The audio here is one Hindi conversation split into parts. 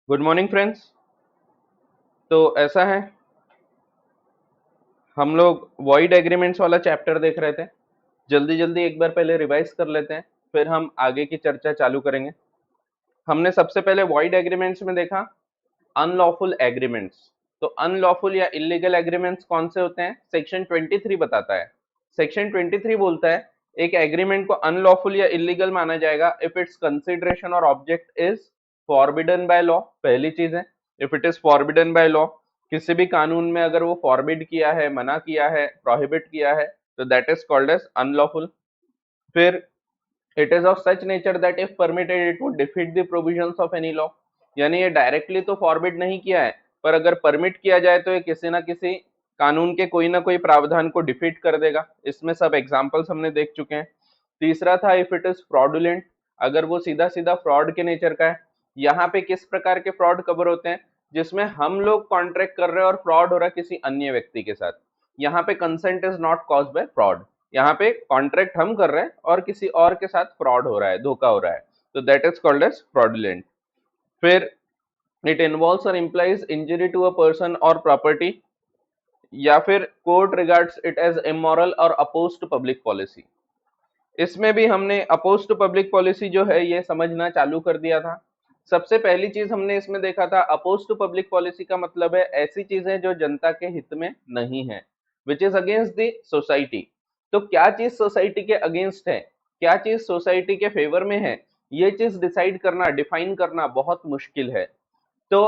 Good morning friends. तो ऐसा है, हम लोग वॉइड एग्रीमेंट्स वाला चैप्टर देख रहे थे। जल्दी जल्दी एक बार पहले रिवाइज कर लेते हैं, फिर हम आगे की चर्चा चालू करेंगे। हमने सबसे पहले वॉइड एग्रीमेंट्स में देखा अनलॉफुल एग्रीमेंट्स। तो अनलॉफुल या इलीगल एग्रीमेंट्स कौन से होते हैं, सेक्शन 23 बताता है। सेक्शन 23 बोलता है एक एग्रीमेंट को अनलॉफुल या इलीगल माना जाएगा इफ इट्स कंसिडरेशन और object is forbidden by law. पहली चीज है, if it is forbidden by law, किसी भी कानून में अगर वो फॉरबिड किया है, मना किया है, प्रोहिबिट किया है, तो that is called as unlawful. फिर it is of such nature that if permitted it would defeat the provisions of any law. यानी ये डायरेक्टली तो फॉरबिड नहीं किया है, पर अगर परमिट किया जाए तो ये किसी ना किसी कानून के कोई ना कोई प्रावधान को डिफीट कर देगा। इसमें सब एग्जांपल्स हमने देख चुके हैं। तीसरा था इफ इट इज फ्रॉडुलेंट, अगर वो सीधा सीधा फ्रॉड के नेचर का है। यहाँ पे किस प्रकार के फ्रॉड कवर होते हैं, जिसमें हम लोग कॉन्ट्रैक्ट कर रहे हैं और फ्रॉड हो रहा है किसी अन्य व्यक्ति के साथ। यहाँ पे consent is not caused by fraud, यहाँ पे कॉन्ट्रैक्ट हम कर रहे हैं और किसी और के साथ फ्रॉड हो रहा है, धोखा हो रहा है, तो that is called as fraudulent. फिर it involves or implies injury to a person or property, या फिर court regards it as immoral or oppose to public policy. इसमें भी हमने अपोज टू पब्लिक पॉलिसी जो है ये समझना चालू कर दिया था। सबसे पहली चीज हमने इसमें देखा था, अपोज टू पब्लिक पॉलिसी का मतलब है ऐसी चीजें जो जनता के हित में नहीं है, which is against the society. तो क्या चीज सोसाइटी के अगेंस्ट है, क्या चीज सोसाइटी के फेवर में है, ये चीज डिसाइड करना, डिफाइन करना बहुत मुश्किल है। तो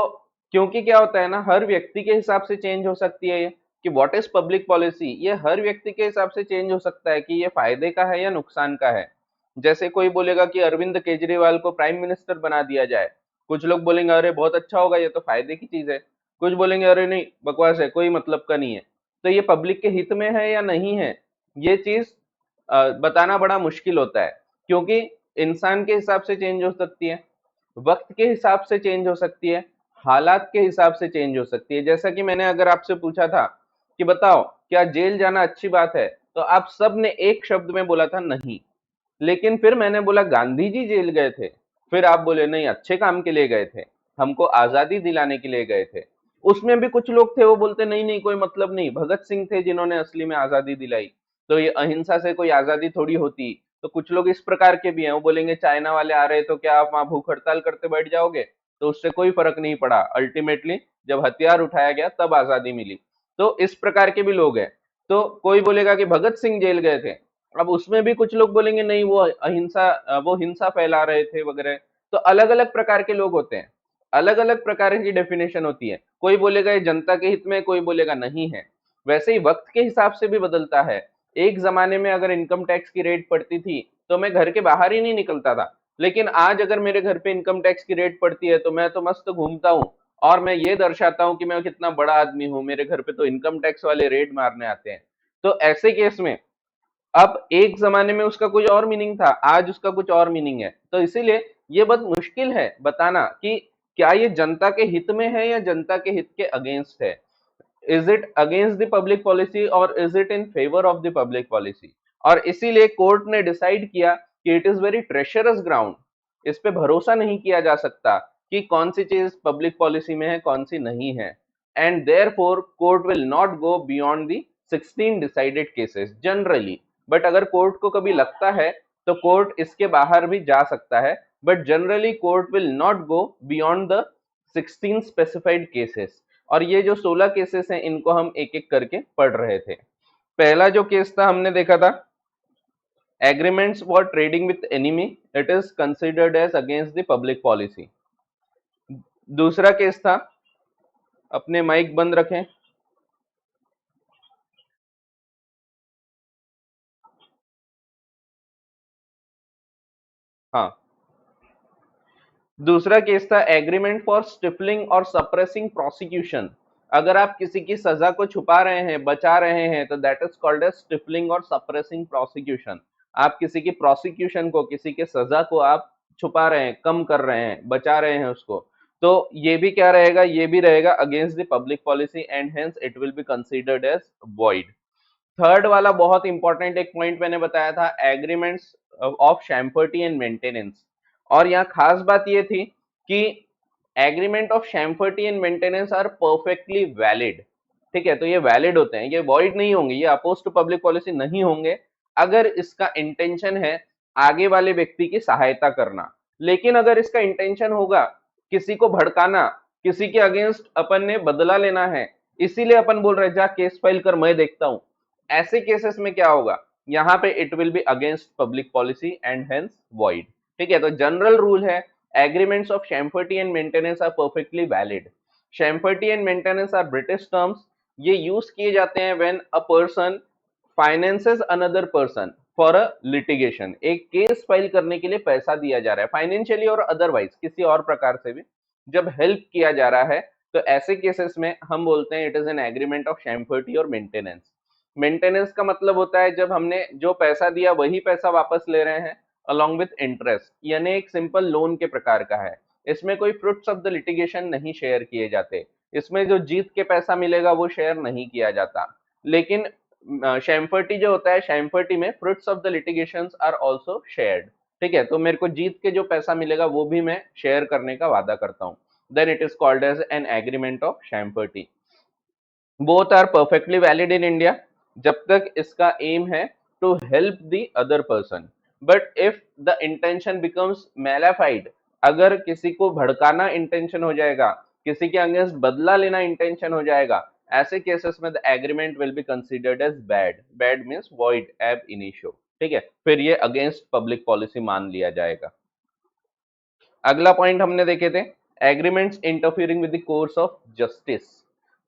क्योंकि क्या होता है ना, हर व्यक्ति के हिसाब से चेंज हो सकती है ये, कि व्हाट इज पब्लिक पॉलिसी, ये हर व्यक्ति के हिसाब से चेंज हो सकता है कि ये फायदे का है या नुकसान का है। जैसे कोई बोलेगा कि अरविंद केजरीवाल को प्राइम मिनिस्टर बना दिया जाए, कुछ लोग बोलेंगे अरे बहुत अच्छा होगा, ये तो फायदे की चीज है। कुछ बोलेंगे अरे नहीं, बकवास है, कोई मतलब का नहीं है। तो ये पब्लिक के हित में है या नहीं है, ये चीज बताना बड़ा मुश्किल होता है, क्योंकि इंसान के हिसाब से चेंज हो सकती है, वक्त के हिसाब से चेंज हो सकती है, हालात के हिसाब से चेंज हो सकती है। जैसा कि मैंने अगर आपसे पूछा था कि बताओ क्या जेल जाना अच्छी बात है, तो आप सब ने एक शब्द में बोला था नहीं। लेकिन फिर मैंने बोला गांधी जी जेल गए थे, फिर आप बोले नहीं, अच्छे काम के लिए गए थे, हमको आजादी दिलाने के लिए गए थे। उसमें भी कुछ लोग थे वो बोलते नहीं नहीं कोई मतलब नहीं, भगत सिंह थे जिन्होंने असली में आजादी दिलाई, तो ये अहिंसा से कोई आजादी थोड़ी होती। तो कुछ लोग इस प्रकार के भी हैं, वो बोलेंगे चाइना वाले आ रहे तो क्या आप वहां भूख हड़ताल करते बैठ जाओगे, तो उससे कोई फर्क नहीं पड़ा, अल्टीमेटली जब हथियार उठाया गया तब आजादी मिली। तो इस प्रकार के भी लोग हैं। तो कोई बोलेगा कि भगत सिंह जेल गए थे, अब उसमें भी कुछ लोग बोलेंगे नहीं वो अहिंसा, वो हिंसा फैला रहे थे वगैरह। तो अलग अलग प्रकार के लोग होते हैं, अलग अलग प्रकार की डेफिनेशन होती है। कोई बोलेगा ये जनता के हित में, कोई बोलेगा नहीं है। वैसे ही वक्त के हिसाब से भी बदलता है। एक जमाने में अगर इनकम टैक्स की रेट पड़ती थी तो मैं घर के बाहर ही नहीं निकलता था, लेकिन आज अगर मेरे घर पे इनकम टैक्स की रेट पड़ती है तो मैं तो मस्त घूमता हूँ, और मैं ये दर्शाता हूँ कि मैं कितना बड़ा आदमी हूँ, मेरे घर पे तो इनकम टैक्स वाले रेड मारने आते हैं। तो ऐसे केस में अब एक जमाने में उसका कुछ और मीनिंग था, आज उसका कुछ और मीनिंग है। तो इसीलिए ये बहुत मुश्किल है बताना कि क्या ये जनता के हित में है या जनता के हित के अगेंस्ट है। Is it against the public policy और is it in favour of the public policy. और इसीलिए कोर्ट ने डिसाइड किया कि it is very treacherous ground, इस पे भरोसा नहीं किया जा सकता कि कौन सी चीज पब्लिक पॉलिसी में है कौन सी नहीं है। And therefore court will not go beyond the 16 decided cases generally. But अगर कोर्ट को कभी लगता है तो कोर्ट इसके बाहर भी जा सकता है, but generally court will not go beyond the 16 specified cases. और ये जो 16 केसेस हैं इनको हम एक एक करके पढ़ रहे थे। पहला जो केस था हमने देखा था agreements for trading with enemy, it is considered as against the public policy. दूसरा केस था, अपने माइक बंद रखें। हाँ, दूसरा केस था agreement for stifling or suppressing prosecution. अगर आप किसी की सजा को छुपा रहे हैं, बचा रहे हैं, तो that is called as stifling or suppressing prosecution. आप किसी की प्रोसिक्यूशन को, किसी के सजा को आप छुपा रहे हैं, कम कर रहे हैं, बचा रहे हैं उसको, तो ये भी क्या रहेगा, ये भी रहेगा against the public policy and hence it will be considered as void. Third वाला बहुत इंपॉर्टेंट एक पॉइंट मैंने बताया था, agreements of champerty and maintenance. और यहाँ खास बात ये थी कि agreement of champerty and maintenance are perfectly valid. ठीक है, तो ये वैलिड होते हैं, ये वॉइड नहीं होंगे, ये अपोज टू पब्लिक पॉलिसी नहीं होंगे अगर इसका इंटेंशन है आगे वाले व्यक्ति की सहायता करना। लेकिन अगर इसका इंटेंशन होगा किसी को भड़काना, किसी के अगेंस्ट अपन ने बदला लेना है, इसीलिए अपन बोल रहे हैं जा केस फाइल कर मैं देखता हूं, ऐसे केसेस में क्या होगा, यहाँ पे it will be against public policy and hence void. ठीक है, तो जनरल रूल है agreements of champerty and maintenance are perfectly valid. Champerty and maintenance are British terms, ये यूज किए जाते हैं when a person finances another person for a litigation, एक केस फाइल करने के लिए पैसा दिया जा रहा है फाइनेंशियली और अदरवाइज किसी और प्रकार से भी जब हेल्प किया जा रहा है, तो ऐसे केसेस में हम बोलते हैं it is an agreement of champerty और मेंटेनेंस। मेंटेनेंस का मतलब होता है जब हमने जो पैसा दिया वही पैसा वापस ले रहे हैं अलॉन्ग विथ इंटरेस्ट, यानी एक सिंपल लोन के प्रकार का है। इसमें कोई फ्रूट्स ऑफ द लिटिगेशन नहीं शेयर किए जाते, इसमें जो जीत के पैसा मिलेगा वो शेयर नहीं किया जाता। लेकिन शैम्फर्टी जो होता है, शैम्फर्टी में fruits of the litigations are also shared. ठीक है, तो मेरे को जीत के जो पैसा मिलेगा वो भी मैं शेयर करने का वादा करता हूँ, then it is called as an agreement of champerty. Both are perfectly valid in India जब तक इसका एम है to help the other person, but if the intention becomes mala fide, अगर किसी को भड़काना इंटेंशन हो जाएगा, किसी के अगेंस्ट बदला लेना इंटेंशन हो जाएगा, ऐसे केसेस में the agreement will be considered as bad. Bad means void ab initio. ठीक है, फिर ये अगेंस्ट पब्लिक पॉलिसी मान लिया जाएगा। अगला पॉइंट हमने देखे थे agreements interfering with the course of justice.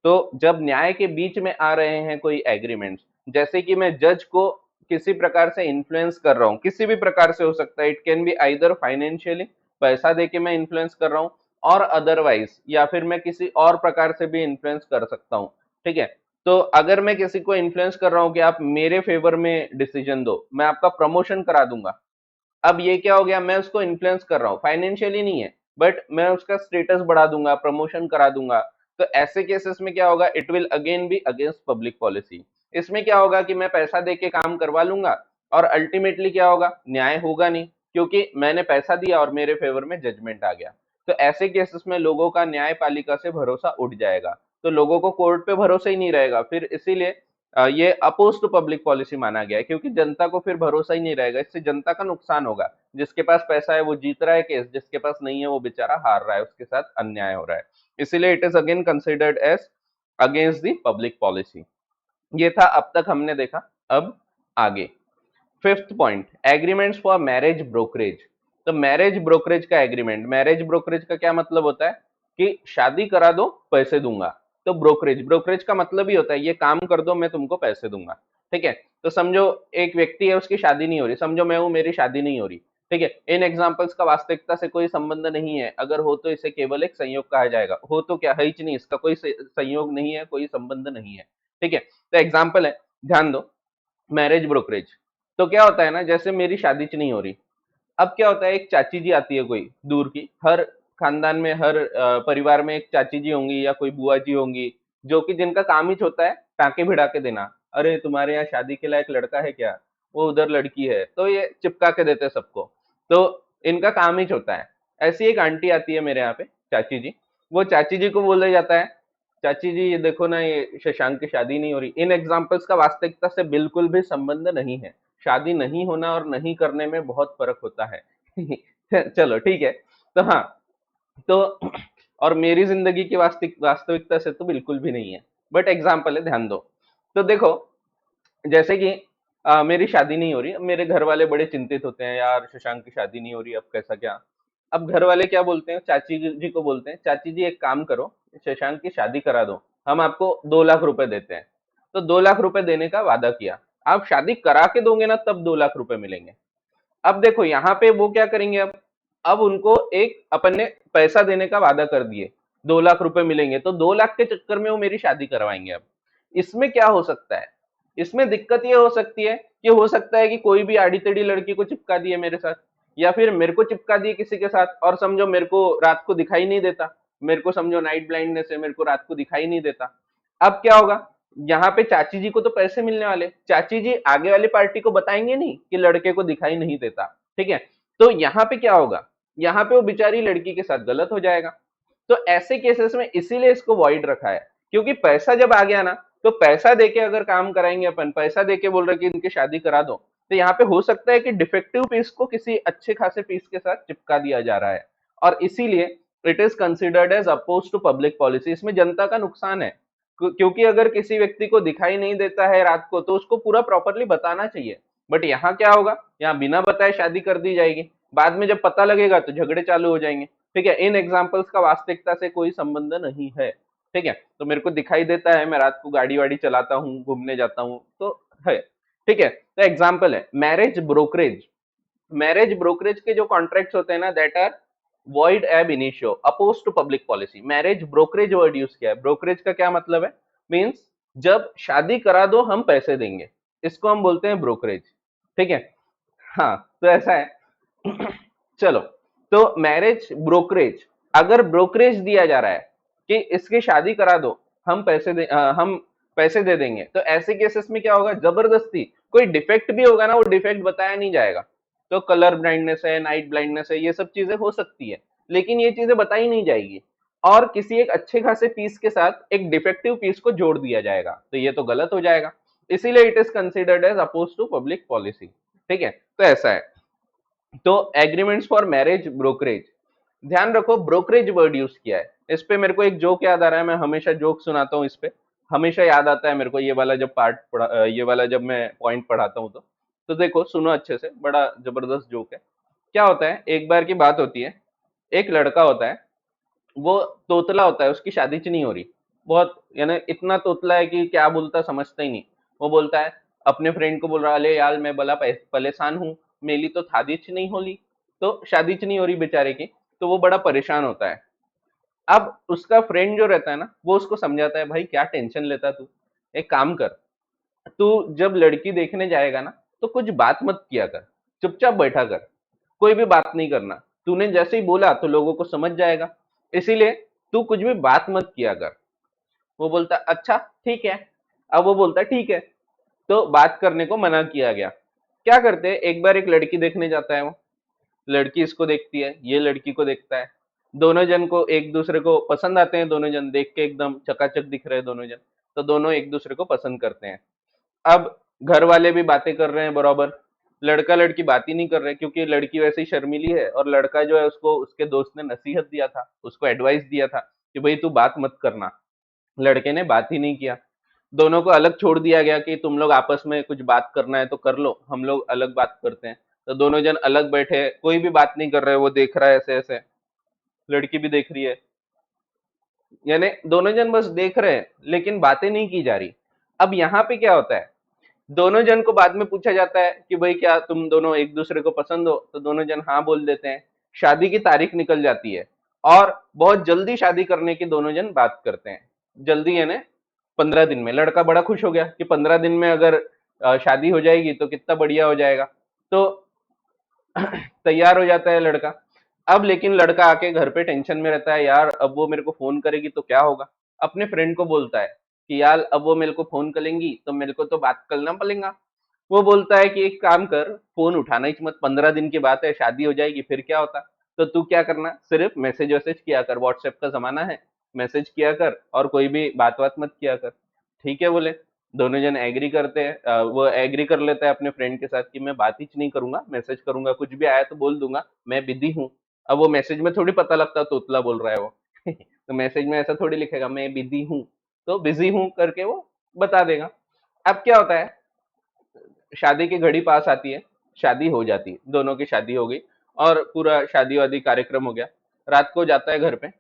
तो जब न्याय के बीच में आ रहे हैं कोई एग्रीमेंट्स, जैसे कि मैं जज को किसी प्रकार से इन्फ्लुएंस कर रहा हूँ, किसी भी प्रकार से हो सकता है, it can be either financially, पैसा देके मैं इन्फ्लुएंस कर रहा हूँ, और अदरवाइज या फिर मैं किसी और प्रकार से भी इन्फ्लुएंस कर सकता हूँ। ठीक है, तो अगर मैं किसी को इन्फ्लुएंस कर रहा हूँ कि आप मेरे फेवर में डिसीजन दो, मैं आपका प्रमोशन करा दूंगा, अब ये क्या हो गया, मैं उसको इन्फ्लुएंस कर रहा हूँ, फाइनेंशियली नहीं है बट मैं उसका स्टेटस बढ़ा दूंगा, प्रमोशन करा दूंगा। तो ऐसे केसेस में क्या होगा, it will again be against public policy. इसमें क्या होगा कि मैं पैसा दे के काम करवा लूंगा और अल्टीमेटली क्या होगा, न्याय होगा नहीं, क्योंकि मैंने पैसा दिया और मेरे फेवर में जजमेंट आ गया। तो ऐसे केसेस में लोगों का न्यायपालिका से भरोसा उठ जाएगा, तो लोगों को कोर्ट पे भरोसा ही नहीं रहेगा, फिर इसीलिए ये अपोज टू पब्लिक पॉलिसी माना गया है, क्योंकि जनता को फिर भरोसा ही नहीं रहेगा, इससे जनता का नुकसान होगा। जिसके पास पैसा है वो जीत रहा है केस, जिसके पास नहीं है वो बेचारा हार रहा है, उसके साथ अन्याय हो रहा है। इसीलिए it is again considered as against the public policy. ये था अब तक हमने देखा। अब आगे fifth point, agreements for marriage brokerage. तो मैरिज ब्रोकरेज का एग्रीमेंट, मैरिज ब्रोकरेज का क्या मतलब होता है कि शादी करा दो पैसे दूंगा। तो ब्रोकरेज, ब्रोकरेज का मतलब ही होता है ये काम कर दो मैं तुमको पैसे दूंगा। ठीक है, तो समझो एक व्यक्ति है उसकी शादी नहीं हो रही, समझो मैं हूं मेरी शादी नहीं हो रही। ठीक है, इन एग्जांपल्स का वास्तविकता से कोई संबंध नहीं है, अगर हो तो इसे केवल एक संयोग कहा जाएगा, हो तो क्या है ही नहीं, इसका कोई संयोग नहीं है, कोई संबंध नहीं है। ठीक है, तो एग्जाम्पल है, ध्यान दो, मैरिज ब्रोकरेज। तो क्या होता है ना, जैसे मेरी शादी नहीं हो रही, अब क्या होता है, एक चाची जी आती है कोई दूर की, हर खानदान में हर परिवार में एक चाची जी होंगी या कोई बुआ जी होंगी, जो कि जिनका काम ही होता है टाके भिड़ा के देना, अरे तुम्हारे यहाँ शादी के लायक लड़का है क्या, वो उधर लड़की है, तो ये चिपका के देते सबको। तो इनका काम ही होता है। ऐसी एक आंटी आती है मेरे यहाँ पे, चाची जी, वो चाची जी को बोला जाता है, चाची जी ये देखो ना, ये शशांक की शादी नहीं हो रही। इन एग्जाम्पल्स का वास्तविकता से बिल्कुल भी संबंध नहीं है, शादी नहीं होना और नहीं करने में बहुत फर्क होता है। चलो ठीक है, तो हाँ, तो और मेरी जिंदगी की वास्तविकता से तो बिल्कुल भी नहीं है, बट एग्जाम्पल है, ध्यान दो। तो देखो, जैसे कि मेरी शादी नहीं हो रही, अब मेरे घर वाले बड़े चिंतित होते हैं, यार शशांक की शादी नहीं हो रही, अब कैसा क्या। अब घर वाले क्या बोलते हैं, चाची जी को बोलते हैं, चाची जी एक काम करो, शशांक की शादी करा दो, हम आपको 2 लाख रुपए देते हैं। तो 2 लाख रुपए देने का वादा किया, आप शादी करा के दोगे ना तब 2 लाख रुपए मिलेंगे। अब देखो यहाँ पे वो क्या करेंगे, अब उनको एक अपन ने पैसा देने का वादा कर दिए, 2 लाख रुपए मिलेंगे, तो 2 लाख के चक्कर में वो मेरी शादी करवाएंगे। अब इसमें क्या हो सकता है, इसमें दिक्कत ये हो सकती है कि हो सकता है कि कोई भी आड़ी टेढ़ी लड़की को चिपका दिए मेरे साथ, या फिर मेरे को चिपका दिए किसी के साथ, और समझो मेरे को रात को दिखाई नहीं देता, मेरे को समझो नाइट ब्लाइंडनेस है, मेरे को रात को दिखाई नहीं देता। अब क्या होगा, यहाँ पे चाची जी को तो पैसे मिलने वाले, चाची जी आगे वाली पार्टी को बताएंगे नहीं कि लड़के को दिखाई नहीं देता। ठीक है, तो यहाँ पे क्या होगा, यहाँ पे वो बेचारी लड़की के साथ गलत हो जाएगा। तो ऐसे केसेस में इसीलिए इसको वॉइड रखा है, क्योंकि पैसा जब आ गया ना, तो पैसा देके अगर काम कराएंगे अपन, पैसा देके बोल रहे कि इनकी शादी करा दो, तो यहाँ पे हो सकता है कि डिफेक्टिव पीस को किसी अच्छे खासे पीस के साथ चिपका दिया जा रहा है, और इसीलिए it is considered as oppose to public policy. इसमें जनता का नुकसान है, क्योंकि अगर किसी व्यक्ति को दिखाई नहीं देता है रात को, तो उसको पूरा प्रॉपरली बताना चाहिए। बट यहाँ क्या होगा, यहाँ बिना बताए शादी कर दी जाएगी, बाद में जब पता लगेगा तो झगड़े चालू हो जाएंगे। ठीक है, इन एग्जाम्पल्स का वास्तविकता से कोई संबंध नहीं है। ठीक है, तो मेरे को दिखाई देता है, मैं रात को गाड़ी वाड़ी चलाता हूँ, घूमने जाता हूँ, तो है। ठीक है, तो एग्जाम्पल है मैरिज ब्रोकरेज। मैरिज ब्रोकरेज के जो कॉन्ट्रैक्ट्स होते हैं ना, that are void ab initio oppose to public policy. Marriage brokerage word use किया है। ब्रोकरेज का क्या मतलब है? मीन्स जब शादी करा दो हम पैसे देंगे, इसको हम बोलते हैं ब्रोकरेज। ठीक है, हाँ, तो ऐसा है। चलो, तो मैरिज ब्रोकरेज, अगर ब्रोकरेज दिया जा रहा है कि इसकी शादी करा दो, हम पैसे दे देंगे, तो ऐसे केसेस में क्या होगा, जबरदस्ती कोई डिफेक्ट भी होगा ना, वो डिफेक्ट बताया नहीं जाएगा। तो कलर ब्लाइंडनेस है, नाइट ब्लाइंडनेस है, ये सब चीजें हो सकती है, लेकिन ये चीजें बताई नहीं जाएगी, और किसी एक अच्छे खासे पीस के साथ एक डिफेक्टिव पीस को जोड़ दिया जाएगा, तो ये तो गलत हो जाएगा। इसीलिए it is considered as oppose to public policy. ठीक है, तो ऐसा है। तो एग्रीमेंट्स फॉर मैरिज ब्रोकरेज, ध्यान रखो ब्रोकरेज वर्ड यूज किया है। इस पे मेरे को एक जोक याद आ रहा है, मैं हमेशा जोक सुनाता हूँ, इस पे हमेशा याद आता है मेरे को, ये वाला जब ये वाला जब मैं पॉइंट पढ़ाता हूँ तो देखो सुनो अच्छे से, बड़ा जबरदस्त जोक है। क्या होता है, एक बार की बात होती है, एक लड़का होता है, वो तोतला होता है, उसकी शादी नहीं हो रही, बहुत यानी इतना तोतला है कि क्या बोलता समझता ही नहीं। वो बोलता है अपने फ्रेंड को, बोल रहा अले यार मैं बड़ा परेशान हूँ, मेरी तो शादी नहीं होली, तो शादी नहीं हो रही बेचारे की, तो वो बड़ा परेशान होता है। अब उसका फ्रेंड जो रहता है ना, वो उसको समझाता है भाई क्या टेंशन लेता तू, एक काम कर, तू जब लड़की देखने जाएगा ना, तो कुछ बात मत किया कर, चुपचाप बैठा कर, कोई भी बात नहीं करना, तूने जैसे ही बोला तो लोगों को समझ जाएगा, इसीलिए तू कुछ भी बात मत किया कर। वो बोलता अच्छा ठीक है। अब वो बोलता ठीक है, तो बात करने को मना किया गया। क्या करते हैं, एक बार एक लड़की देखने जाता है वो, लड़की इसको देखती है, ये लड़की को देखता है, दोनों जन को एक दूसरे को पसंद आते हैं, दोनों जन देख के एकदम चकाचक दिख रहे हैं दोनों जन, तो दोनों एक दूसरे को पसंद करते हैं। अब घर वाले भी बातें कर रहे हैं बराबर, लड़का लड़की बात ही नहीं कर रहे, क्योंकि लड़की वैसे ही शर्मीली है, और लड़का जो है उसको उसके दोस्त ने नसीहत दिया था, उसको एडवाइस दिया था कि भाई तू बात मत करना। लड़के ने बात ही नहीं किया, दोनों को अलग छोड़ दिया गया कि तुम लोग आपस में कुछ बात करना है तो कर लो, हम लोग अलग बात करते हैं। तो दोनों जन अलग बैठे, कोई भी बात नहीं कर रहे, वो देख रहा है ऐसे ऐसे, लड़की भी देख रही है, यानी दोनों जन बस देख रहे हैं, लेकिन बातें नहीं की जा रही। अब यहाँ पे क्या होता है, दोनों जन को बाद में पूछा जाता है कि भाई क्या तुम दोनों एक दूसरे को पसंद हो, तो दोनों जन हाँ बोल देते हैं। शादी की तारीख निकल जाती है, और बहुत जल्दी शादी करने की दोनों जन बात करते हैं। जल्दी यानी 15 दिन में। लड़का बड़ा खुश हो गया कि 15 दिन में अगर शादी हो जाएगी तो कितना बढ़िया हो जाएगा, तो तैयार हो जाता है लड़का। अब लेकिन लड़का आके घर पे टेंशन में रहता है, यार अब वो मेरे को फोन करेगी तो क्या होगा। अपने फ्रेंड को बोलता है कि यार अब वो मेरे को फोन करेंगी तो मेरे को तो बात करना पड़ेगा। वो बोलता है कि एक काम कर, फोन उठाना ही मत, 15 दिन की बात है, शादी हो जाएगी फिर क्या होता। तो तू क्या करना, सिर्फ मैसेज वैसेज किया कर, व्हाट्सएप का जमाना है, मैसेज किया कर, और कोई भी बात बात मत किया कर। ठीक है बोले, दोनों जन एग्री करते हैं, वो एग्री कर लेता है अपने फ्रेंड के साथ कि मैं बात ही नहीं करूंगा, मैसेज करूंगा, कुछ भी आया तो बोल दूंगा मैं बिजी हूँ। अब वो मैसेज में थोड़ी पता लगता तोतला बोल रहा है वो। तो मैसेज में ऐसा थोड़ी लिखेगा मैं बिजी हूँ, तो बिजी हूँ करके वो बता देगा। अब क्या होता है, शादी की घड़ी पास आती है, शादी हो जाती है, दोनों की शादी हो गई, और पूरा शादी वादी कार्यक्रम हो गया। रात को जाता है घर पे।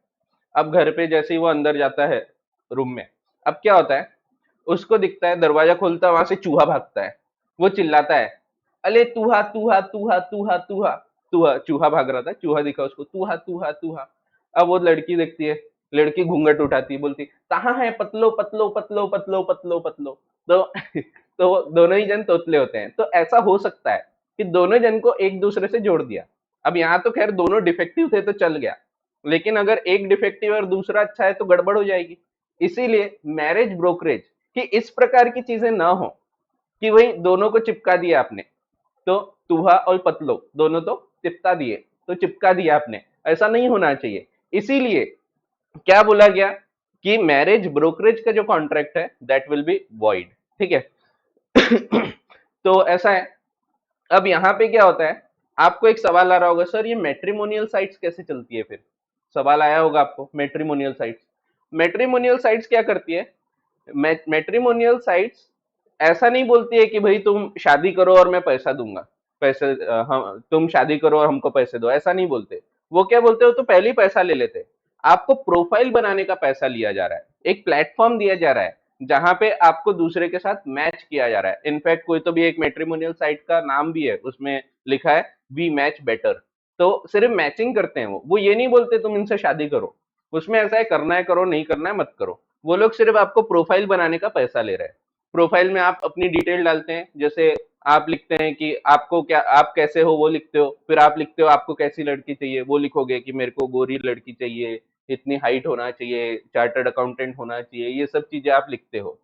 अब घर पे जैसे ही वो अंदर जाता है रूम में, अब क्या होता है, उसको दिखता है, दरवाजा खोलता है, वहां से चूहा भागता है। वो चिल्लाता है अले तूहा तूहा तूहा तूहा तूहा तूहा, चूहा भाग रहा था, चूहा दिखा उसको, तूहा तूहा तूहा। अब वो लड़की देखती है, लड़की घूंघट उठाती है, बोलती कहाँ है, पतलो पतलो पतलो पतलो पतलो पतलो। तो तो वो दोनों ही जन तोतले होते हैं। तो ऐसा हो सकता है कि दोनों जन को एक दूसरे से जोड़ दिया। अब यहाँ तो खैर दोनों डिफेक्टिव थे तो चल गया, लेकिन अगर एक डिफेक्टिव और दूसरा अच्छा है तो गड़बड़ हो जाएगी। इसीलिए मैरिज ब्रोकरेज कि इस प्रकार की चीजें ना हो, कि वही दोनों को चिपका दिया आपने, तो तुहा और पतलो दोनों तो चिपका दिए, तो चिपका दिया आपने, ऐसा नहीं होना चाहिए। इसीलिए क्या बोला गया कि मैरिज ब्रोकरेज का जो कॉन्ट्रैक्ट है दैट विल बी वॉइड, ठीक है। तो ऐसा है। अब यहाँ पे क्या होता है, आपको एक सवाल आ रहा होगा, सर ये मैट्रिमोनियल साइट्स कैसे चलती है फिर, सवाल आया होगा आपको। मैट्रिमोनियल साइट्स, मैट्रिमोनियल साइट्स क्या करती है, मैट्रिमोनियल साइट्स ऐसा नहीं बोलती है कि भाई तुम शादी करो और मैं पैसा दूंगा, पैसे हम तुम शादी करो और हमको पैसे दो, ऐसा नहीं बोलते। वो क्या बोलते हो, तो पहले ही पैसा ले लेते। आपको प्रोफाइल बनाने का पैसा लिया जा रहा है, एक प्लेटफॉर्म दिया जा रहा है जहां पे आपको दूसरे के साथ मैच किया जा रहा है। इनफैक्ट कोई तो भी एक मैट्रिमोनियल साइट का नाम भी है, उसमें लिखा है वी मैच बेटर। तो सिर्फ मैचिंग करते हैं वो ये नहीं बोलते तुम इनसे शादी करो। उसमें ऐसा है, करना है करो, नहीं करना है मत करो। वो लोग सिर्फ आपको प्रोफाइल बनाने का पैसा ले रहे हैं। प्रोफाइल में आप अपनी डिटेल डालते हैं, जैसे आप लिखते हैं कि आपको क्या, आप कैसे हो वो लिखते हो, फिर आप लिखते हो आपको कैसी लड़की चाहिए, वो लिखोगे कि मेरे को गोरी लड़की चाहिए, इतनी हाइट होना चाहिए, चार्टर्ड अकाउंटेंट होना चाहिए, ये सब चीजें आप लिखते हो।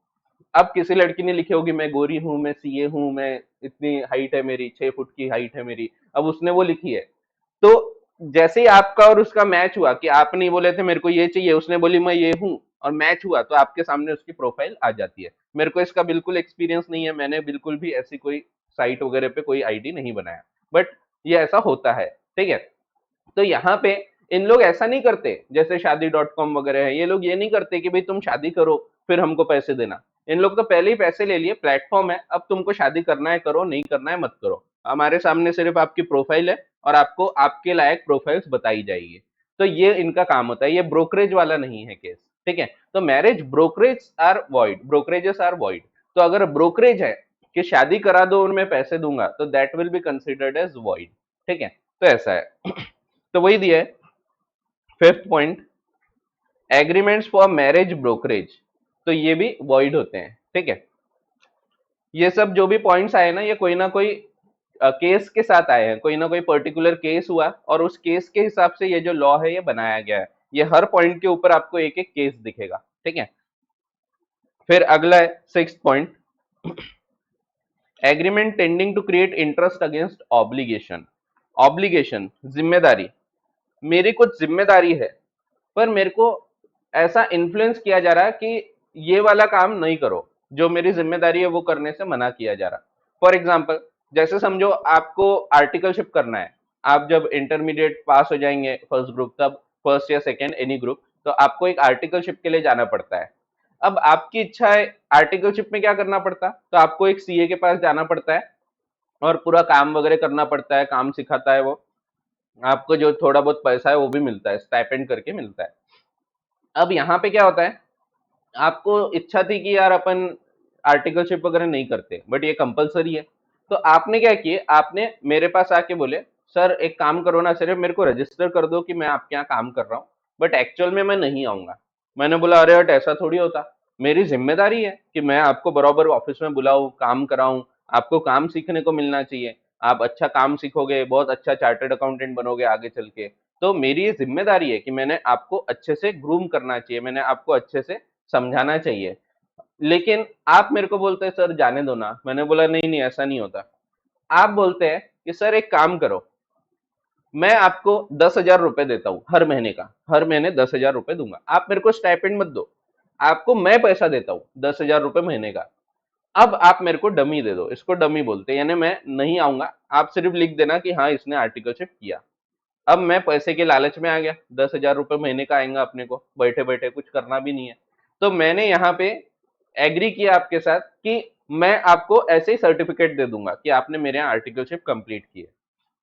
अब किसी लड़की ने लिखे होगी मैं गोरी हूँ, मैं सीए हूँ, मैं इतनी हाइट है मेरी, 6 फुट की हाइट है मेरी, अब उसने वो लिखी है। तो जैसे ही आपका और उसका मैच हुआ कि आपने बोले थे मेरे को ये चाहिए, उसने बोली मैं ये हूँ, और मैच हुआ, तो आपके सामने उसकी प्रोफाइल आ जाती है। मेरे को इसका बिल्कुल एक्सपीरियंस नहीं है, मैंने बिल्कुल भी ऐसी कोई साइट वगैरह पे कोई आईडी नहीं बनाया, बट ये ऐसा होता है, ठीक है। तो यहाँ पे इन लोग ऐसा नहीं करते, जैसे शादी डॉट कॉम वगैरह है, ये लोग ये नहीं करते कि भाई तुम शादी करो फिर हमको पैसे देना। इन लोग तो पहले ही पैसे ले लिए, प्लेटफॉर्म है, अब तुमको शादी करना है करो, नहीं करना है मत करो। हमारे सामने सिर्फ आपकी प्रोफाइल है और आपको आपके लायक प्रोफाइल्स बताई जाएगी। तो ये इनका काम होता है, ये ब्रोकरेज वाला नहीं है केस, ठीक है। तो marriage brokerage are void, brokerages are void. तो अगर ब्रोकरेज है कि शादी करा दो और मैं पैसे दूंगा, तो that will be considered as void, ठीक है। तो ऐसा है। तो वही दिया है fifth point, agreements for marriage brokerage, तो ये भी वॉइड होते हैं, ठीक है। ये सब जो भी पॉइंट्स आए ना, ये कोई ना कोई केस के साथ आए हैं, कोई ना कोई पर्टिकुलर केस हुआ और उस केस के हिसाब से ये जो लॉ है ये बनाया गया है। ये हर पॉइंट के ऊपर आपको एक एक केस दिखेगा, ठीक है। फिर अगला है sixth point, agreement tending to create interest against obligation. Obligation, जिम्मेदारी, मेरी कुछ जिम्मेदारी है, पर मेरे को ऐसा इन्फ्लुएंस किया जा रहा है कि ये वाला काम नहीं करो, जो मेरी जिम्मेदारी है वो करने से मना किया जा रहा। फॉर एग्जाम्पल, जैसे समझो आपको आर्टिकलशिप करना है। आप जब इंटरमीडिएट पास हो जाएंगे फर्स्ट ग्रुप, तब फर्स्ट या सेकेंड एनी ग्रुप, तो आपको एक आर्टिकलशिप के लिए जाना पड़ता है। अब आपकी इच्छा है, आर्टिकलशिप में क्या करना पड़ता, तो आपको एक सीए के पास जाना पड़ता है और पूरा काम वगैरह करना पड़ता है, काम सिखाता है वो, आपको जो थोड़ा बहुत पैसा है वो भी मिलता है, स्टाइपेंड करके मिलता है। अब यहाँ पे क्या होता है, आपको इच्छा थी कि यार अपन आर्टिकलशिप वगैरह नहीं करते, बट ये कंपलसरी है। तो आपने क्या किए, आपने मेरे पास आके बोले सर एक काम करो ना, सिर्फ मेरे को रजिस्टर कर दो कि मैं आपके यहाँ काम कर रहा हूँ, बट एक्चुअल में मैं नहीं आऊंगा। मैंने बोला अरे हट, ऐसा थोड़ी होता, मेरी जिम्मेदारी है कि मैं आपको बराबर ऑफिस में बुलाऊं, काम कराऊं, आपको काम सीखने को मिलना चाहिए। आप अच्छा काम सीखोगे, बहुत अच्छा चार्टर्ड अकाउंटेंट बनोगे आगे चल के। तो मेरी ये जिम्मेदारी है कि मैंने आपको अच्छे से ग्रूम करना चाहिए, मैंने आपको अच्छे से समझाना चाहिए। लेकिन आप मेरे को बोलते हैं सर जाने दो ना। मैंने बोला नहीं नहीं, ऐसा नहीं होता। आप बोलते हैं कि सर एक काम करो, मैं आपको 10,000 रुपए देता हूँ हर महीने का, हर महीने 10,000 रुपए दूंगा, आप मेरे को स्टाइपेंड मत दो, आपको मैं पैसा देता हूँ 10,000 रुपए महीने का। अब आप मेरे को डमी दे दो, इसको डमी बोलते हैं, यानी मैं नहीं आऊंगा, आप सिर्फ लिख देना कि हाँ इसने आर्टिकलशिप किया। अब मैं पैसे के लालच में आ गया, 10,000 रुपए महीने का आएगा अपने को, बैठे बैठे कुछ करना भी नहीं है। तो मैंने यहाँ पे एग्री किया आपके साथ कि मैं आपको ऐसे ही सर्टिफिकेट दे दूंगा कि आपने मेरे यहाँ आर्टिकलशिप कंप्लीट की है।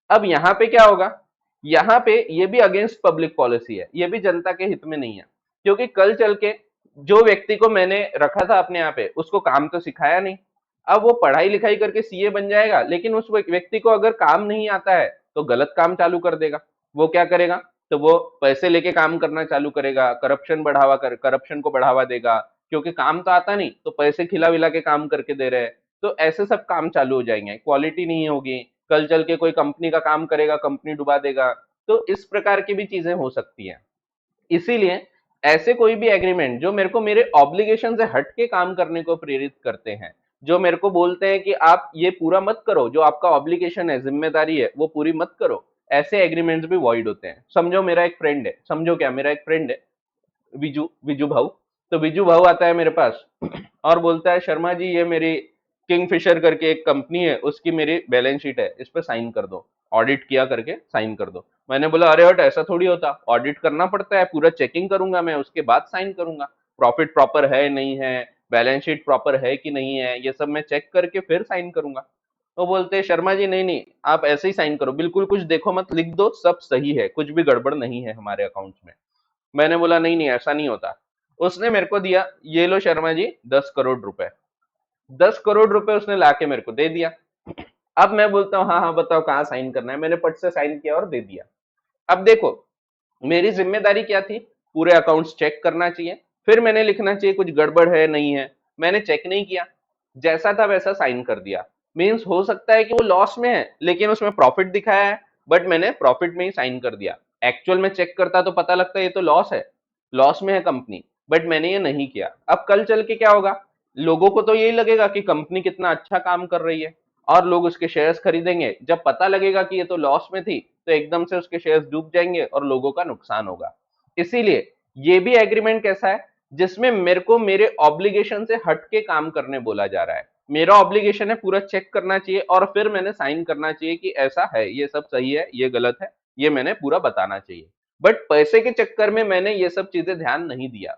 अब यहाँ पे क्या होगा, यहाँ पे ये भी अगेंस्ट पब्लिक पॉलिसी है, ये भी जनता के हित में नहीं है। क्योंकि कल चल के जो व्यक्ति को मैंने रखा था अपने यहाँ पे, उसको काम तो सिखाया नहीं। अब वो पढ़ाई लिखाई करके सीए बन जाएगा, लेकिन उस व्यक्ति को अगर काम नहीं आता है तो गलत काम चालू कर देगा। वो क्या करेगा, तो वो पैसे लेके काम करना चालू करेगा, करप्शन को बढ़ावा देगा, क्योंकि काम तो आता नहीं तो पैसे खिला विला के काम करके दे रहे हैं। तो ऐसे सब काम चालू हो जाएंगे, क्वालिटी नहीं होगी, कल चल के कोई कंपनी का काम करेगा, कंपनी डुबा देगा। तो इस प्रकार की भी चीजें हो सकती हैं। इसीलिए ऐसे कोई भी एग्रीमेंट जो मेरे को मेरे ऑब्लिगेशन से हट के काम करने को प्रेरित करते हैं, जो मेरे को बोलते हैं कि आप ये पूरा मत करो, जो आपका ऑब्लिगेशन है, जिम्मेदारी है, वो पूरी मत करो, ऐसे एग्रीमेंट्स भी वॉइड होते हैं। समझो मेरा एक फ्रेंड है, समझो क्या, मेरा एक फ्रेंड है, विजू विजू भाऊ। तो विजू भाऊ आता है मेरे पास और बोलता है शर्मा जी ये मेरी किंगफिशर करके एक कंपनी है, उसकी मेरी बैलेंस शीट है, इस पे साइन कर दो, ऑडिट किया करके साइन कर दो। मैंने बोला अरे हट, ऐसा थोड़ी होता, ऑडिट करना पड़ता है, पूरा चेकिंग करूंगा मैं, उसके बाद साइन करूंगा। प्रॉफिट प्रॉपर है नहीं है, बैलेंस शीट प्रॉपर है कि नहीं है, ये सब मैं चेक करके फिर साइन करूंगा। तो बोलते हैं शर्मा जी नहीं नहीं, आप ऐसे ही साइन करो, बिल्कुल कुछ देखो मत, लिख दो सब सही है, कुछ भी गड़बड़ नहीं है हमारे अकाउंट में। मैंने बोला नहीं नहीं ऐसा नहीं होता। उसने मेरे को दिया, ये लो शर्मा जी 10 करोड़ रुपए। 10 करोड़ रुपए उसने लाके मेरे को दे दिया। अब मैं बोलता हूँ हाँ हाँ बताओ कहाँ साइन करना है, मैंने पट से साइन किया और दे दिया। अब देखो मेरी जिम्मेदारी क्या थी, पूरे अकाउंट्स चेक करना चाहिए, फिर मैंने लिखना चाहिए कुछ गड़बड़ है नहीं है। मैंने चेक नहीं किया, जैसा था वैसा साइन कर दिया। मीन्स हो सकता है कि वो लॉस में है लेकिन उसमें प्रॉफिट दिखाया है, बट मैंने प्रॉफिट में ही साइन कर दिया। एक्चुअल में चेक करता तो पता लगता है ये तो लॉस है, लॉस में है कंपनी, बट मैंने ये नहीं किया। अब कल चल के क्या होगा, लोगों को तो यही लगेगा कि कंपनी कितना अच्छा काम कर रही है और लोग उसके शेयर्स खरीदेंगे। जब पता लगेगा कि ये तो लॉस में थी तो एकदम से उसके शेयर्स डूब जाएंगे और लोगों का नुकसान होगा। इसीलिए ये भी एग्रीमेंट कैसा है, जिसमें मेरे को मेरे ऑब्लिगेशन से हट के काम करने बोला जा रहा है। मेरा ऑब्लिगेशन है पूरा चेक करना चाहिए और फिर मैंने साइन करना चाहिए कि ऐसा है, ये सब सही है, ये गलत है, ये मैंने पूरा बताना चाहिए। बट पैसे के चक्कर में मैंने ये सब चीजें ध्यान नहीं दिया।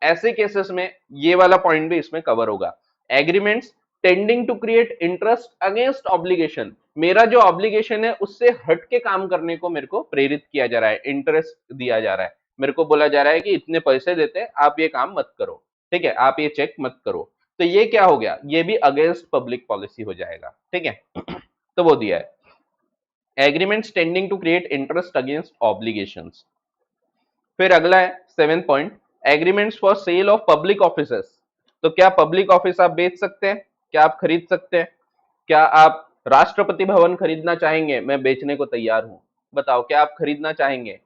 ऐसे केसेस में ये वाला पॉइंट भी इसमें कवर होगा। Agreements tending to create interest against obligation, मेरा जो ऑब्लिगेशन है उससे हट के काम करने को मेरे को प्रेरित किया जा रहा है, इंटरेस्ट दिया जा रहा है, मेरे को बोला जा रहा है कि इतने पैसे देते हैं आप ये काम मत करो, ठीक है, आप ये चेक मत करो। तो ये क्या हो गया, ये भी अगेंस्ट पब्लिक पॉलिसी हो जाएगा, ठीक है। तो वो दिया है agreements tending to create interest against obligations. फिर अगला है 7 point, agreements for sale of public offices. तो क्या पब्लिक ऑफिस आप बेच सकते हैं, क्या आप खरीद सकते हैं? क्या आप राष्ट्रपति भवन खरीदना चाहेंगे, मैं बेचने को तैयार हूं, बताओ क्या आप खरीदना चाहेंगे?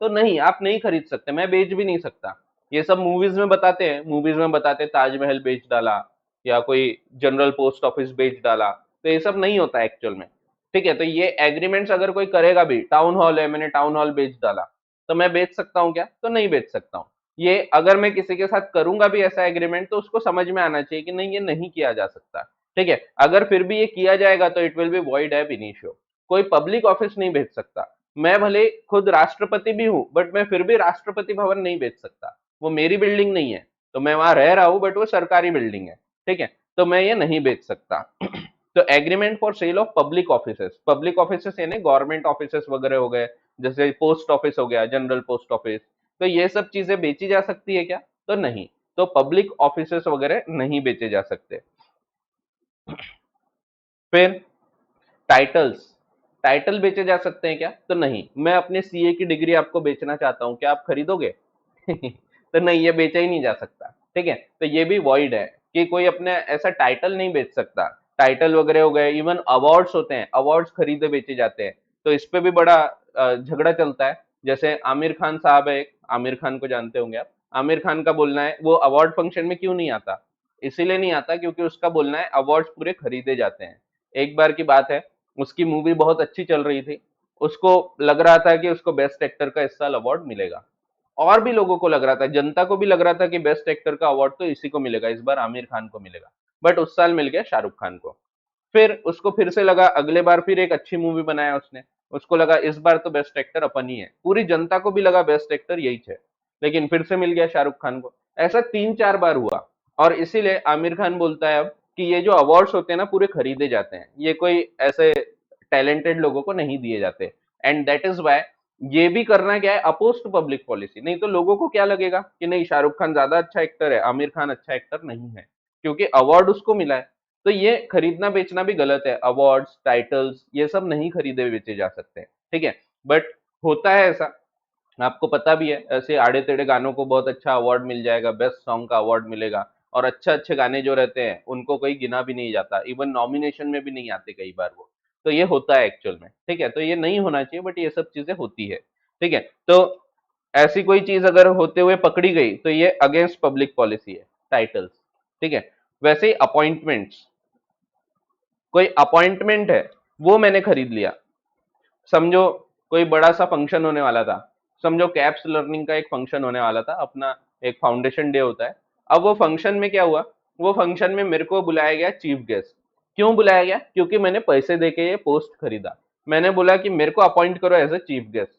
तो नहीं, आप नहीं खरीद सकते, मैं बेच भी नहीं सकता। ये सब मूवीज में बताते हैं, मूवीज में बताते हैं ताजमहल बेच डाला या कोई जनरल पोस्ट ऑफिस बेच डाला, तो ये सब नहीं होता एक्चुअल में, ठीक है। तो ये एग्रीमेंट्स अगर कोई करेगा भी, टाउन हॉल है मैंने टाउन हॉल बेच डाला, तो मैं बेच सकता हूँ क्या? तो नहीं बेच सकता हूँ। ये अगर मैं किसी के साथ करूंगा भी ऐसा एग्रीमेंट तो उसको समझ में आना चाहिए कि नहीं ये नहीं किया जा सकता, ठीक है। अगर फिर भी ये किया जाएगा तो it will be void ab initio. कोई पब्लिक ऑफिस नहीं बेच सकता। मैं भले खुद राष्ट्रपति भी हूं बट मैं फिर भी राष्ट्रपति भवन नहीं बेच सकता, वो मेरी बिल्डिंग नहीं है, तो मैं वहां रह रहा हूं बट वो सरकारी बिल्डिंग है, ठीक है, तो मैं ये नहीं बेच सकता। तो agreement for sale of public offices, public offices यानी गवर्नमेंट ऑफिसेस वगैरह हो गए, जैसे पोस्ट ऑफिस हो गया, जनरल पोस्ट ऑफिस, तो ये सब चीजें बेची जा सकती है क्या? तो नहीं। तो पब्लिक ऑफिसेस वगैरह नहीं बेचे जा सकते। फिर टाइटल्स, टाइटल बेचे जा सकते हैं क्या? तो नहीं। मैं अपने सीए की डिग्री आपको बेचना चाहता हूं, क्या आप खरीदोगे? तो नहीं, ये बेचा ही नहीं जा सकता, ठीक है। तो ये भी वॉइड है कि कोई अपने ऐसा टाइटल नहीं बेच सकता। टाइटल वगैरह हो गए, इवन अवार्ड्स होते हैं, अवार्ड्स खरीदे बेचे जाते हैं, तो इस पे भी बड़ा झगड़ा चलता है। जैसे आमिर खान साहब है, आमिर खान को जानते होंगे आप। आमिर खान का बोलना है वो अवार्ड फंक्शन में क्यों नहीं आता, इसीलिए नहीं आता क्योंकि उसका बोलना है अवार्ड्स पूरे खरीदे जाते हैं। एक बार की बात है, उसकी मूवी बहुत अच्छी चल रही थी, उसको लग रहा था कि उसको बेस्ट एक्टर का इस साल अवार्ड मिलेगा, और भी लोगों को लग रहा था, जनता को भी लग रहा था कि बेस्ट एक्टर का अवार्ड तो इसी को मिलेगा, इस बार आमिर खान को मिलेगा, बट उस साल मिल गया शाहरुख खान को। फिर उसको फिर से लगा, अगले बार फिर एक अच्छी मूवी बनाया उसने, उसको लगा इस बार तो बेस्ट एक्टर अपन ही है, पूरी जनता को भी लगा बेस्ट एक्टर यही है, लेकिन फिर से मिल गया शाहरुख खान को। ऐसा 3-4 बार हुआ, और इसीलिए आमिर खान बोलता है अब कि ये जो अवार्ड्स होते हैं ना पूरे खरीदे जाते हैं, ये कोई ऐसे टैलेंटेड लोगों को नहीं दिए जाते। एंड दैट इज वाई ये भी करना क्या है, अपोज टू पब्लिक पॉलिसी। नहीं तो लोगों को क्या लगेगा कि नहीं शाहरुख खान ज्यादा अच्छा एक्टर है, आमिर खान अच्छा एक्टर नहीं है, क्योंकि अवार्ड उसको मिला है। तो ये खरीदना बेचना भी गलत है, अवार्ड्स टाइटल्स ये सब नहीं खरीदे बेचे जा सकते, ठीक है। बट होता है ऐसा, आपको पता भी है, ऐसे आड़े टेढ़े गानों को बहुत अच्छा अवार्ड मिल जाएगा, बेस्ट सॉन्ग का अवार्ड मिलेगा, और अच्छे अच्छे गाने जो रहते हैं उनको कोई गिना भी नहीं जाता, इवन नॉमिनेशन में भी नहीं आते कई बार वो। तो ये होता है एक्चुअल में, ठीक है। तो ये नहीं होना चाहिए बट ये सब चीजें होती है, ठीक है। तो ऐसी कोई चीज अगर होते हुए पकड़ी गई तो ये अगेंस्ट पब्लिक पॉलिसी है, टाइटल्स, ठीक है। वैसे ही अपॉइंटमेंट्स, कोई अपॉइंटमेंट है वो मैंने खरीद लिया, समझो कोई बड़ा सा फंक्शन होने वाला था, समझो कैप्स लर्निंग का एक फंक्शन होने वाला था अपना, एक फाउंडेशन डे होता है। अब वो फंक्शन में क्या हुआ, वो फंक्शन में मेरे को बुलाया गया चीफ गेस्ट। क्यों बुलाया गया? क्योंकि मैंने पैसे देके ये पोस्ट खरीदा। मैंने बोला कि मेरे को अपॉइंट करो एज ए चीफ गेस्ट,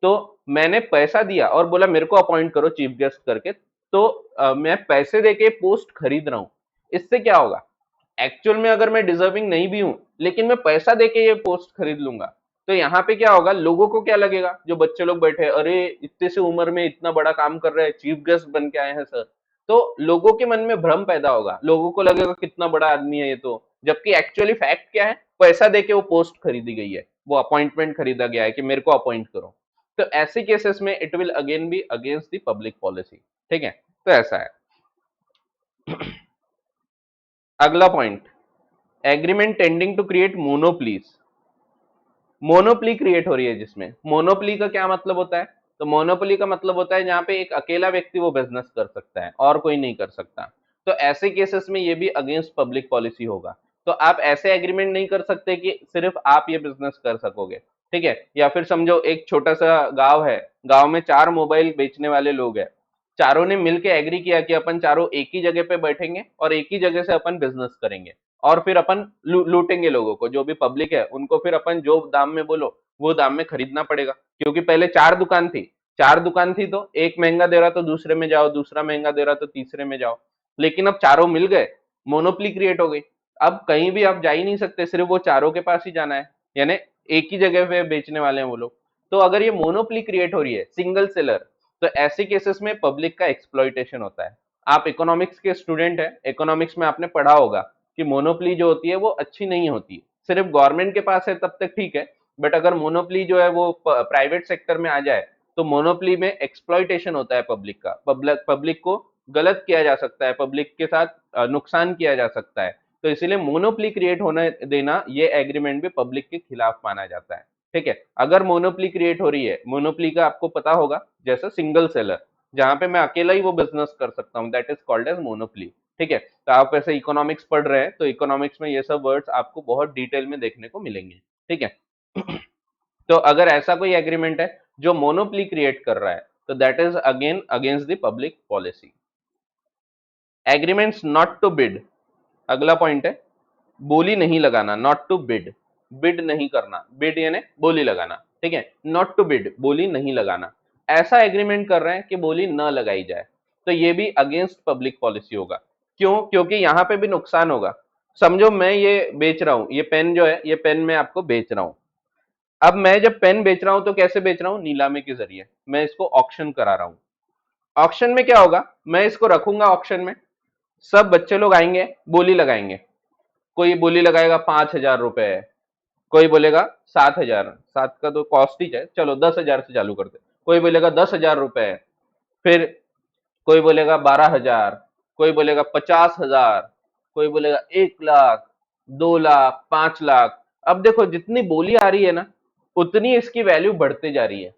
तो मैंने पैसा दिया और बोला मेरे को अपॉइंट करो चीफ गेस्ट करके, तो मैं पैसे देके पोस्ट खरीद रहा हूं। इससे क्या होगा, एक्चुअल में अगर मैं डिजर्विंग नहीं भी हूं, लेकिन मैं पैसा देके ये पोस्ट खरीद लूंगा, तो यहाँ पे क्या होगा, लोगों को क्या लगेगा, जो बच्चे लोग बैठे हैं, अरे इतने से उम्र में इतना बड़ा काम कर रहे हैं, चीफ गेस्ट बन के आए हैं सर। तो लोगों के मन में भ्रम पैदा होगा, लोगों को लगेगा कितना बड़ा आदमी है ये तो, जबकि एक्चुअली फैक्ट क्या है, पैसा देके वो पोस्ट खरीदी गई है, वो अपॉइंटमेंट खरीदा गया है कि मेरे को अपॉइंट करो। तो ऐसे केसेस में it will again be against the public policy. ठीक है, तो ऐसा है। अगला point, agreement tending to create monopolies. Monopoly create हो रही है, जिसमें मोनोप्ली का क्या मतलब होता है, तो मोनोपोली का मतलब होता है जहां पे एक अकेला व्यक्ति वो बिजनेस कर सकता है और कोई नहीं कर सकता। तो ऐसे केसेस में ये भी अगेंस्ट पब्लिक पॉलिसी होगा। तो आप ऐसे एग्रीमेंट नहीं कर सकते कि सिर्फ आप ये बिजनेस कर सकोगे। ठीक है, या फिर समझो एक छोटा सा गांव है, गांव में 4 मोबाइल बेचने वाले लोग हैं, चारों ने मिलकर एग्री किया कि अपन चारों एक ही जगह पे बैठेंगे और एक ही जगह से अपन बिजनेस करेंगे, और फिर अपन लूटेंगे लोगों को, जो भी पब्लिक है उनको फिर अपन जो दाम में बोलो वो दाम में खरीदना पड़ेगा। क्योंकि पहले 4 दुकान थी, 4 दुकान थी तो एक महंगा दे रहा तो दूसरे में जाओ, दूसरा महंगा दे रहा तो तीसरे में जाओ। लेकिन अब चारों मिल गए, मोनोपली क्रिएट हो गई। अब कहीं भी आप जा ही नहीं सकते, सिर्फ वो चारों के पास ही जाना है, यानी एक ही जगह पे बेचने वाले हैं वो लोग। तो अगर ये मोनोपली क्रिएट हो रही है, सिंगल सेलर, तो ऐसे केसेस में पब्लिक का एक्सप्लॉइटेशन होता है। आप इकोनॉमिक्स के स्टूडेंट हैं, इकोनॉमिक्स में आपने पढ़ा होगा कि मोनोपली जो होती है वो अच्छी नहीं होती। सिर्फ गवर्नमेंट के पास है तब तक ठीक है, बट अगर मोनोपली जो है वो प्राइवेट सेक्टर में आ जाए, तो मोनोपली में एक्सप्लॉइटेशन होता है पब्लिक का, पब्लिक को गलत किया जा सकता है, पब्लिक के साथ नुकसान किया जा सकता है। तो इसीलिए मोनोपली क्रिएट होने देना, ये एग्रीमेंट भी पब्लिक के खिलाफ माना जाता है। ठीक है, अगर मोनोपली क्रिएट हो रही है, मोनोपली का आपको पता होगा, जैसे सिंगल सेलर, जहां पे मैं अकेला ही वो बिजनेस कर सकता हूँ, that is called as monopoly. ठीक है, तो आप ऐसे इकोनॉमिक्स पढ़ रहे हैं तो इकोनॉमिक्स में ये सब वर्ड्स आपको बहुत डिटेल में देखने को मिलेंगे। ठीक है, तो अगर ऐसा कोई एग्रीमेंट है जो मोनोपली क्रिएट कर रहा है, तो that is again against the public policy. Agreements not to bid, अगला पॉइंट है, बोली नहीं लगाना, नॉट टू बिड, बिड नहीं करना, बिड यानी बोली लगाना। ठीक है, नॉट टू बिड, बोली नहीं लगाना। ऐसा एग्रीमेंट कर रहे हैं कि बोली न लगाई जाए, तो ये भी अगेंस्ट पब्लिक पॉलिसी होगा। क्यों? क्योंकि यहां पे भी नुकसान होगा। समझो मैं ये बेच रहा हूं, ये पेन जो है, ये पेन मैं आपको बेच रहा हूं। अब मैं जब पेन बेच रहा हूं तो कैसे बेच रहा हूं? नीलामी के जरिए, मैं इसको ऑक्शन करा रहा हूं। ऑक्शन में क्या होगा, मैं इसको रखूंगा ऑक्शन में, सब बच्चे लोग आएंगे, बोली लगाएंगे। कोई बोली लगाएगा 5,000 रुपए, कोई बोलेगा 7,000, 7 का तो कॉस्ट ही है, चलो 10,000 से चालू करते। कोई बोलेगा 10,000 रुपए, फिर कोई बोलेगा 12,000, कोई बोलेगा 50,000, कोई बोलेगा 1 लाख, 2 लाख, 5 लाख। अब देखो जितनी बोली आ रही है ना, उतनी इसकी वैल्यू बढ़ते जा रही है।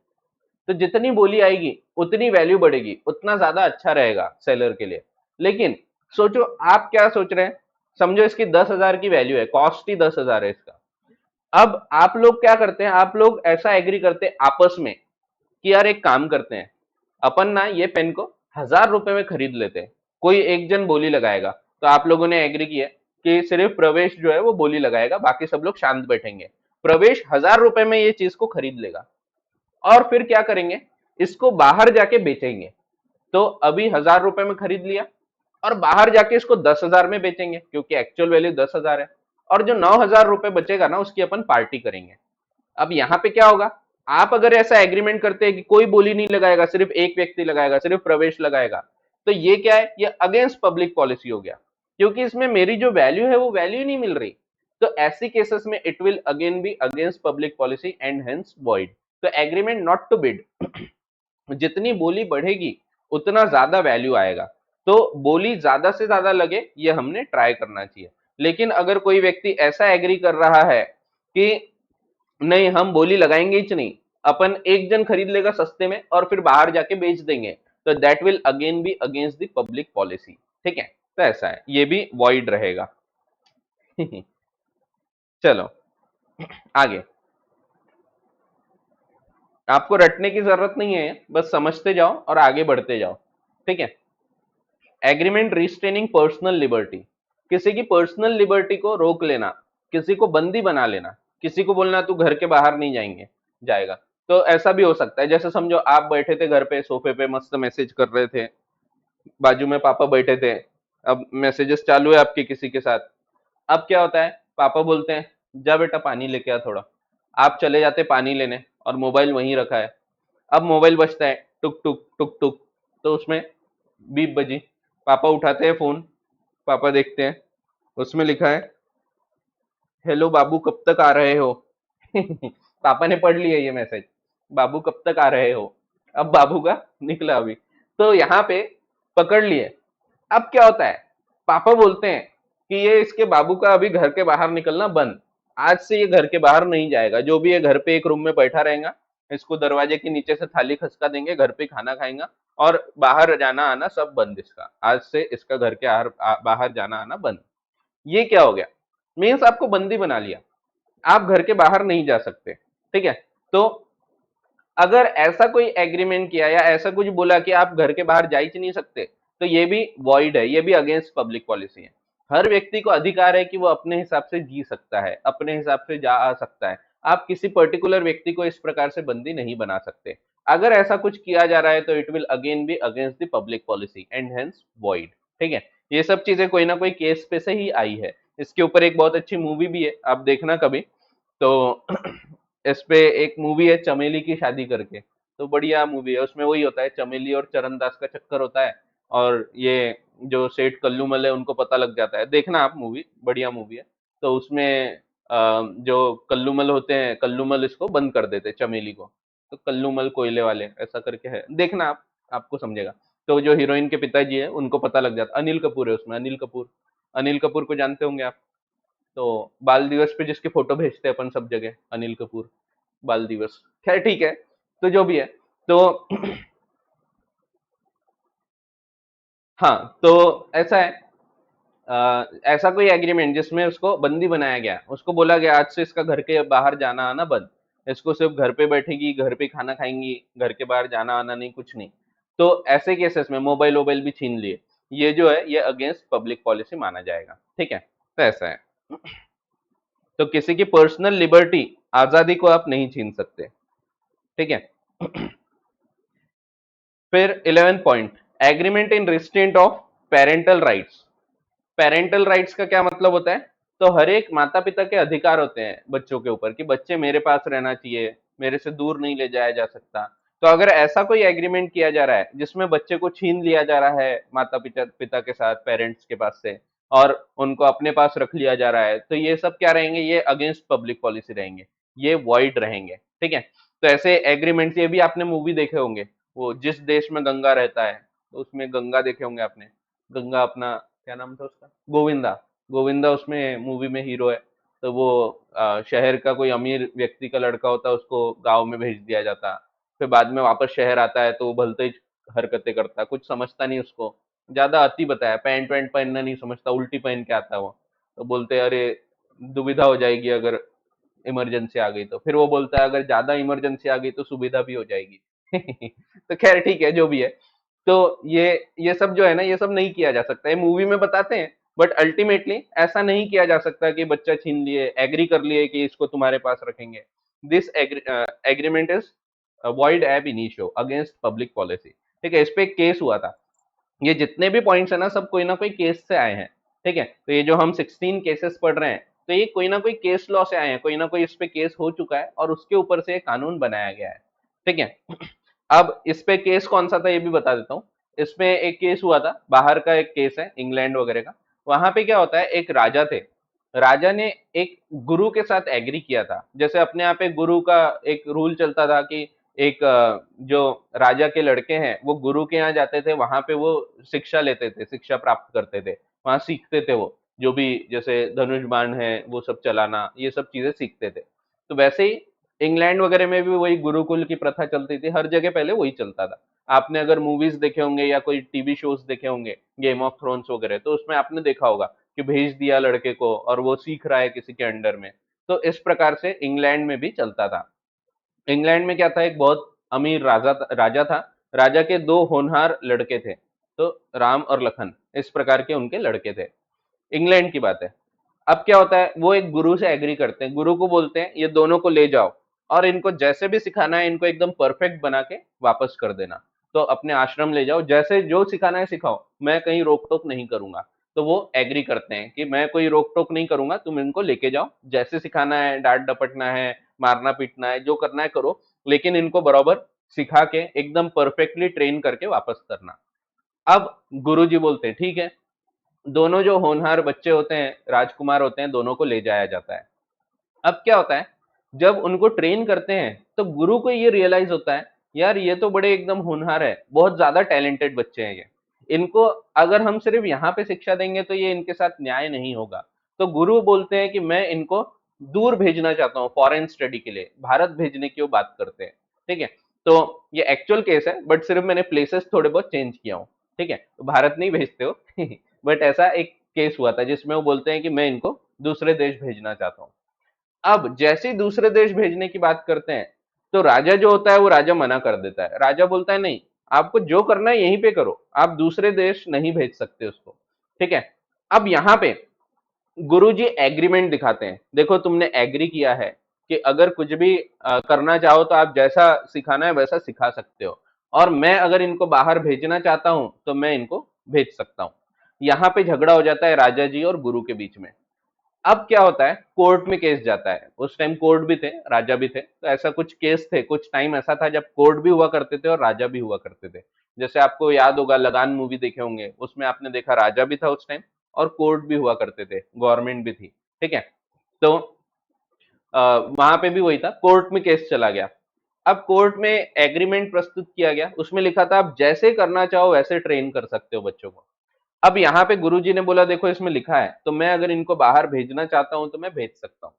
तो जितनी बोली आएगी उतनी वैल्यू बढ़ेगी, उतना ज्यादा अच्छा रहेगा सेलर के लिए। लेकिन सोचो आप क्या सोच रहे हैं, समझो इसकी 10,000 की वैल्यू है, कॉस्ट ही 10,000 है इसका। अब आप लोग क्या करते हैं, आप लोग ऐसा एग्री करते हैं आपस में कि यार एक काम करते हैं, अपन ना ये पेन को 1,000 रुपए में खरीद लेते हैं। कोई एक जन बोली लगाएगा, तो आप लोगों ने एग्री किया कि सिर्फ प्रवेश जो है वो बोली लगाएगा, बाकी सब लोग शांत बैठेंगे। प्रवेश 1,000 रुपए में ये चीज को खरीद लेगा, और फिर क्या करेंगे, इसको बाहर जाके बेचेंगे। तो अभी 1,000 रुपए में खरीद लिया, और बाहर जाके इसको 10,000 में बेचेंगे, क्योंकि एक्चुअल वैल्यू 10,000 है। और जो 9,000 रुपए बचेगा ना, उसकी अपन पार्टी करेंगे। अब यहाँ पे क्या होगा, आप अगर ऐसा एग्रीमेंट करते हैं कि कोई बोली नहीं लगाएगा, सिर्फ एक व्यक्ति लगाएगा, सिर्फ प्रवेश लगाएगा, तो ये क्या है, ये अगेंस्ट पब्लिक पॉलिसी हो गया, क्योंकि इसमें मेरी जो वैल्यू है वो वैल्यू ही नहीं मिल रही। तो ऐसी केसेस में it will again be against public policy and hence void. तो एग्रीमेंट नॉट टू बिड, जितनी बोली बढ़ेगी उतना ज्यादा वैल्यू आएगा, तो बोली ज्यादा से ज्यादा लगे ये हमने ट्राई करना चाहिए। लेकिन अगर कोई व्यक्ति ऐसा एग्री कर रहा है कि नहीं हम बोली लगाएंगे ही नहीं, अपन एक जन खरीद लेगा सस्ते में और फिर बाहर जाके बेच देंगे, तो that will again be against the public policy. ठीक है, तो ऐसा है, ये भी वॉइड रहेगा। चलो आगे, आपको रटने की जरूरत नहीं है, बस समझते जाओ और आगे बढ़ते जाओ। ठीक है। एग्रीमेंट रिस्ट्रेनिंग पर्सनल लिबर्टी, किसी की पर्सनल लिबर्टी को रोक लेना, किसी को बंदी बना लेना, किसी को बोलना तू घर के बाहर नहीं जाएंगे जाएगा। तो ऐसा भी हो सकता है, जैसे समझो आप बैठे थे घर पे सोफे पे मस्त मैसेज कर रहे थे, बाजू में पापा बैठे थे, अब मैसेजेस चालू है आपके किसी के साथ। अब क्या होता है, पापा बोलते हैं जा बेटा पानी लेके आ थोड़ा, आप चले जाते पानी लेने और मोबाइल वहीं रखा है। अब मोबाइल बजता है टुक टुक टुक टुक, तो उसमें बीप बजी, पापा उठाते हैं फोन, पापा देखते हैं, उसमें लिखा है हेलो बाबू कब तक आ रहे हो। पापा ने पढ़ लिया ये मैसेज, बाबू कब तक आ रहे हो। अब बाबू का निकला अभी, तो यहाँ पे पकड़ लिए। अब क्या होता है, पापा बोलते हैं कि ये इसके बाबू का अभी घर के बाहर निकलना बंद, आज से ये घर के बाहर नहीं जाएगा, जो भी ये घर पे एक रूम में बैठा रहेगा, इसको दरवाजे के नीचे से थाली खसका देंगे, घर पे खाना खाएगा और बाहर जाना आना सब बंद इसका, आज से इसका घर के बाहर जाना आना बंद। ये क्या हो गया, मीन्स आपको बंदी बना लिया, आप घर के बाहर नहीं जा सकते। ठीक है। तो अगर ऐसा कोई एग्रीमेंट किया या ऐसा कुछ बोला कि आप घर के बाहर जा ही नहीं सकते, तो ये भी वॉइड है, ये भी अगेंस्ट पब्लिक पॉलिसी है। हर व्यक्ति को अधिकार है कि वो अपने हिसाब से जी सकता है, अपने हिसाब से जा आ सकता है। आप किसी पर्टिकुलर व्यक्ति को इस प्रकार से बंदी नहीं बना सकते। अगर ऐसा कुछ किया जा रहा है तो it will again be against the public policy and hence void. ठीक है। ये सब चीजें कोई ना कोई केस पे से ही आई है। इसके ऊपर एक बहुत अच्छी मूवी भी है, आप देखना कभी। तो इस पे एक मूवी है चमेली की शादी करके, तो बढ़िया मूवी है, उसमें वही होता है, चमेली और चरणदास का चक्कर होता है, और ये जो सेठ कल्लूमल है उनको पता लग जाता है, देखना आप मूवी, बढ़िया मूवी है। तो उसमें जो कल्लूमल होते हैं, कल्लूमल इसको बंद कर देते हैं चमेली को, तो कल्लूमल कोयले वाले ऐसा करके है, देखना आप, आपको समझेगा। तो जो हीरोइन के पिताजी है उनको पता लग जाता, अनिल कपूर है उसमें, अनिल कपूर, अनिल कपूर को जानते होंगे आप। तो बाल दिवस पे जिसकी फोटो भेजते हैं अपन सब जगह, अनिल कपूर, बाल दिवस, खैर ठीक है। तो जो भी है, तो हाँ, तो ऐसा है, ऐसा कोई एग्रीमेंट जिसमें उसको बंदी बनाया गया, उसको बोला गया आज से इसका घर के बाहर जाना आना बंद, इसको सिर्फ घर पे बैठेगी, घर पे खाना खाएंगी, घर के बाहर जाना आना नहीं, कुछ नहीं। तो ऐसे केसेस में मोबाइल वोबाइल भी छीन लिए, ये जो है ये अगेंस्ट पब्लिक पॉलिसी माना जाएगा। ठीक है। तो ऐसा है, तो किसी की पर्सनल लिबर्टी, आजादी को आप नहीं छीन सकते। ठीक है। फिर 11th point, agreement in restraint of parental rights. Parental rights का क्या मतलब होता है, तो हर एक माता पिता के अधिकार होते हैं बच्चों के ऊपर कि बच्चे मेरे पास रहना चाहिए, मेरे से दूर नहीं ले जाया जा सकता। तो अगर ऐसा कोई एग्रीमेंट किया जा रहा है जिसमें बच्चे को छीन लिया जा रहा है माता पिता पिता के साथ, पेरेंट्स के पास से, और उनको अपने पास रख लिया जा रहा है, तो ये सब क्या रहेंगे, ये अगेंस्ट पब्लिक पॉलिसी रहेंगे, ये वॉइड रहेंगे। ठीक है। तो ऐसे एग्रीमेंट्स, ये भी आपने मूवी देखे होंगे, वो जिस देश में गंगा रहता है, तो उसमें गंगा देखे होंगे आपने, गंगा अपना क्या नाम था उसका, गोविंदा, गोविंदा उसमें मूवी में हीरो है। तो वो शहर का कोई अमीर व्यक्ति का लड़का होता है, उसको गांव में भेज दिया जाता, फिर बाद में वापस शहर आता है तो वो भलते ही हरकतें करता है, कुछ समझता नहीं, उसको ज्यादा अति बताया, पैंट वैंट पहनना नहीं समझता, उल्टी पहन के आता है वो। तो बोलते हैं अरे दुविधा हो जाएगी अगर इमरजेंसी आ गई, तो फिर वो बोलता है अगर ज्यादा इमरजेंसी आ गई तो सुविधा भी हो जाएगी। तो खैर ठीक है, जो भी है। तो ये सब जो है ना, ये सब नहीं किया जा सकता, ये मूवी में बताते हैं, बट अल्टीमेटली ऐसा नहीं किया जा सकता कि बच्चा छीन लिए, एग्री कर लिए कि इसको तुम्हारे पास रखेंगे। This agreement is void ab initio against public policy. ठीक है। इस पे एक केस हुआ था, ये जितने भी पॉइंट्स है ना सब कोई ना कोई केस से आए हैं। ठीक है। तो ये जो हम 16 केसेस पढ़ रहे हैं, तो ये कोई ना कोई केस लॉ से आए हैं, कोई ना कोई इस पे केस हो चुका है और उसके ऊपर से कानून बनाया गया है। ठीक है। अब इस पे केस कौन सा था ये भी बता देता हूँ। इसमें एक केस हुआ था, बाहर का एक केस है इंग्लैंड वगैरह का। वहां पे क्या होता है, एक राजा थे, राजा ने एक गुरु के साथ एग्री किया था, जैसे अपने यहाँ पे गुरु का एक रूल चलता था कि एक जो राजा के लड़के हैं वो गुरु के यहाँ जाते थे, वहां पे वो शिक्षा लेते थे, शिक्षा प्राप्त करते थे, वहां सीखते थे वो, जो भी जैसे धनुष बाण है वो सब चलाना, ये सब चीजें सीखते थे। तो वैसे ही इंग्लैंड वगैरह में भी वही गुरुकुल की प्रथा चलती थी, हर जगह पहले वही चलता था। आपने अगर मूवीज देखे होंगे या कोई टीवी शोज देखे होंगे, गेम ऑफ थ्रोन्स वगैरह, तो उसमें आपने देखा होगा कि भेज दिया लड़के को और वो सीख रहा है किसी के अंडर में। तो इस प्रकार से इंग्लैंड में भी चलता था। इंग्लैंड में क्या था, एक बहुत अमीर राजा था। राजा के दो होनहार लड़के थे, तो राम और लखन इस प्रकार के उनके लड़के थे। इंग्लैंड की बात है। अब क्या होता है, वो एक गुरु से एग्री करते हैं, गुरु को बोलते हैं ये दोनों को ले जाओ और इनको जैसे भी सिखाना है इनको एकदम परफेक्ट बना के वापस कर देना। तो अपने आश्रम ले जाओ, जैसे जो सिखाना है सिखाओ, मैं कहीं रोक टोक नहीं करूंगा। तो वो एग्री करते हैं कि मैं कोई रोक टोक नहीं करूंगा, तुम इनको लेके जाओ, जैसे सिखाना है, डांट डपटना है, मारना पीटना है, जो करना है करो, लेकिन इनको बराबर सिखा के एकदम परफेक्टली ट्रेन करके वापस करना। अब गुरुजी बोलते हैं ठीक है। दोनों जो होनहार बच्चे होते हैं, राजकुमार होते हैं, दोनों को ले जाया जाता है। अब क्या होता है, जब उनको ट्रेन करते हैं तो गुरु को ये रियलाइज होता है, यार ये तो बड़े एकदम होनहार है, बहुत ज्यादा टैलेंटेड बच्चे हैं ये, इनको अगर हम सिर्फ यहाँ पे शिक्षा देंगे तो ये इनके साथ न्याय नहीं होगा। तो गुरु बोलते हैं कि मैं इनको दूर भेजना चाहता हूँ फॉरेन स्टडी के लिए, भारत भेजने की वो बात करते हैं। ठीक है, तो ये एक्चुअल केस है, बट सिर्फ मैंने प्लेसेस थोड़े बहुत चेंज किया हूँ। ठीक है, तो भारत नहीं भेजते हो बट ऐसा एक केस हुआ था जिसमें वो बोलते हैं कि मैं इनको दूसरे देश भेजना चाहता हूँ। अब जैसे ही दूसरे देश भेजने की बात करते हैं, तो राजा जो होता है वो राजा मना कर देता है। राजा बोलता है नहीं, आपको जो करना है यहीं पे करो, आप दूसरे देश नहीं भेज सकते उसको। ठीक है, अब यहाँ पे गुरुजी एग्रीमेंट दिखाते हैं, देखो तुमने एग्री किया है कि अगर कुछ भी करना चाहो तो आप जैसा सिखाना है वैसा सिखा सकते हो, और मैं अगर इनको बाहर भेजना चाहता हूं तो मैं इनको भेज सकता हूं। यहाँ पे झगड़ा हो जाता है राजा जी और गुरु के बीच में। अब क्या होता है, कोर्ट में केस जाता है, उस टाइम कोर्ट भी थे, राजा भी थे, तो ऐसा कुछ केस थे, कुछ टाइम ऐसा था जब कोर्ट भी हुआ करते थे और राजा भी हुआ करते थे। जैसे आपको याद होगा, लगान मूवी देखे होंगे, उसमें आपने देखा राजा भी था उस टाइम और कोर्ट भी हुआ करते थे, गवर्नमेंट भी थी। ठीक है, तो वहां पे भी वही था, कोर्ट में केस चला गया। अब कोर्ट में एग्रीमेंट प्रस्तुत किया गया, उसमें लिखा था आप जैसे करना चाहो वैसे ट्रेन कर सकते हो बच्चों को। अब यहाँ पे गुरुजी ने बोला देखो इसमें लिखा है, तो मैं अगर इनको बाहर भेजना चाहता हूं तो मैं भेज सकता हूँ।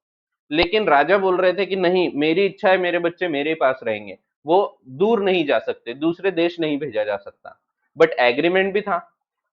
लेकिन राजा बोल रहे थे कि नहीं, मेरी इच्छा है, मेरे बच्चे मेरे पास रहेंगे, वो दूर नहीं जा सकते, दूसरे देश नहीं भेजा जा सकता। बट एग्रीमेंट भी था।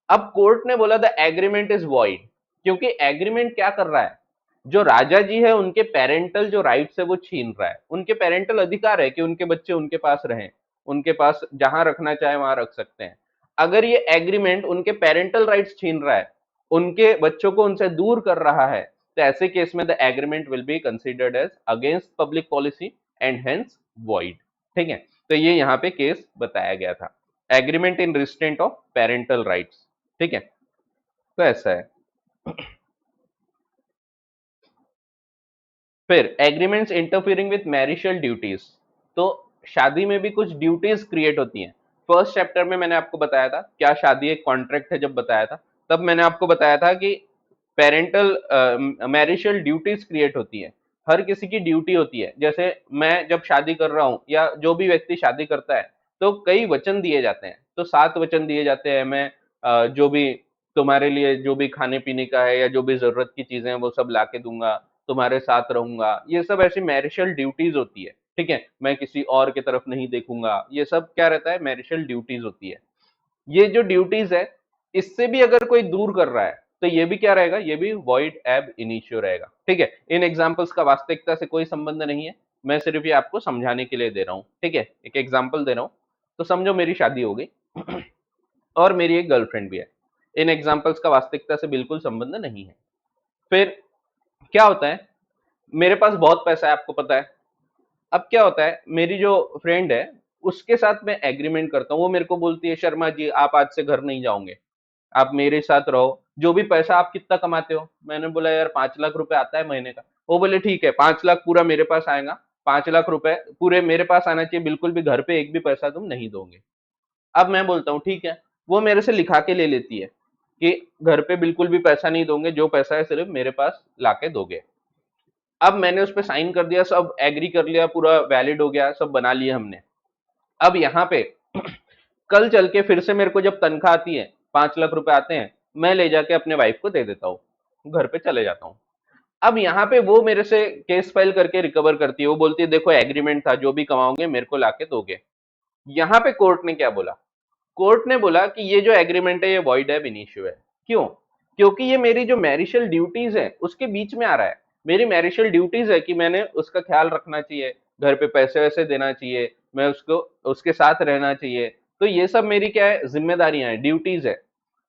अब कोर्ट ने बोला द एग्रीमेंट इज वॉइड, क्योंकि एग्रीमेंट क्या कर रहा है, जो राजा जी है उनके पेरेंटल जो राइट्स है वो छीन रहा है, उनके पेरेंटल अधिकार है कि उनके बच्चे उनके पास रहें, उनके पास जहां रखना चाहे वहां रख सकते हैं। अगर ये एग्रीमेंट उनके पेरेंटल राइट्स छीन रहा है, उनके बच्चों को उनसे दूर कर रहा है, तो ऐसे केस में the agreement will be considered as against public policy and hence void. ठीक है, तो ये यहाँ पे केस बताया गया था, agreement in restraint of parental rights. ठीक है, तो ऐसा है। फिर एग्रीमेंट्स इंटरफियरिंग विथ मैरिशल ड्यूटीज, तो शादी में भी कुछ ड्यूटीज क्रिएट होती हैं। फर्स्ट चैप्टर में मैंने आपको बताया था क्या शादी एक कॉन्ट्रैक्ट है, जब बताया था तब मैंने आपको बताया था कि पेरेंटल मैरिशल ड्यूटीज क्रिएट होती है, हर किसी की ड्यूटी होती है। जैसे मैं जब शादी कर रहा हूँ या जो भी व्यक्ति शादी करता है, तो कई वचन दिए जाते हैं, तो 7 वचन दिए जाते हैं, मैं जो भी तुम्हारे लिए जो भी खाने पीने का है या जो भी जरूरत की चीजें हैं वो सब ला के दूंगा, तुम्हारे साथ रहूंगा, ये सब ऐसी मैरिशल ड्यूटीज होती है। ठीक है, मैं किसी और की तरफ नहीं देखूंगा, ये सब क्या रहता है, मैरिशल ड्यूटीज होती है। ये जो ड्यूटीज है, इससे भी अगर कोई दूर कर रहा है तो ये भी क्या रहेगा, ये भी वॉइड एब इनिशियो रहेगा। ठीक है, इन एग्जांपल्स का वास्तविकता से कोई संबंध नहीं है, मैं सिर्फ ये आपको समझाने के लिए दे रहा हूँ। ठीक है, एक एग्जाम्पल दे रहा हूँ। तो समझो मेरी शादी हो गई और मेरी एक गर्लफ्रेंड भी है, इन एग्जाम्पल्स का वास्तविकता से बिल्कुल संबंध नहीं है। फिर क्या होता है, मेरे पास बहुत पैसा है, आपको पता है। अब क्या होता है, मेरी जो फ्रेंड है उसके साथ मैं एग्रीमेंट करता हूँ, वो मेरे को बोलती है शर्मा जी आप आज से घर नहीं जाओगे, आप मेरे साथ रहो, जो भी पैसा आप कितना कमाते हो। मैंने बोला यार 5 लाख रुपए आता है महीने का। वो बोले ठीक है, 5 लाख पूरा मेरे पास आएगा, 5 लाख रुपए पूरे मेरे पास आना चाहिए, बिल्कुल भी घर पे एक भी पैसा तुम नहीं दोगे। अब मैं बोलता हूँ ठीक है, वो मेरे से लिखा के ले लेती है कि घर पे बिल्कुल भी पैसा नहीं दोगे, जो पैसा है सिर्फ मेरे पास लाके दोगे। अब मैंने उस पर साइन कर दिया, सब एग्री कर लिया, पूरा वैलिड हो गया, सब बना लिया हमने। अब यहाँ पे कल चल के फिर से मेरे को जब तनख्वाह आती है, 5 लाख रुपए आते हैं, मैं ले जाके अपने वाइफ को दे देता हूँ, घर पे चले जाता हूँ। अब यहाँ पे वो मेरे से केस फाइल करके रिकवर करती है, वो बोलती है देखो एग्रीमेंट था, जो भी कमाओगे मेरे को लाके दोगे। यहाँ पे कोर्ट ने क्या बोला, कोर्ट ने बोला कि ये जो एग्रीमेंट है ये वॉइड है, इनिशियो है। क्यों, क्योंकि ये मेरी जो मैरिशल ड्यूटीज है उसके बीच में आ रहा है। मेरी मैरिशल ड्यूटीज है कि मैंने उसका ख्याल रखना चाहिए, घर पे पैसे वैसे देना चाहिए, मैं उसको उसके साथ रहना चाहिए। तो ये सब मेरी क्या है, जिम्मेदारियां हैं, ड्यूटीज है।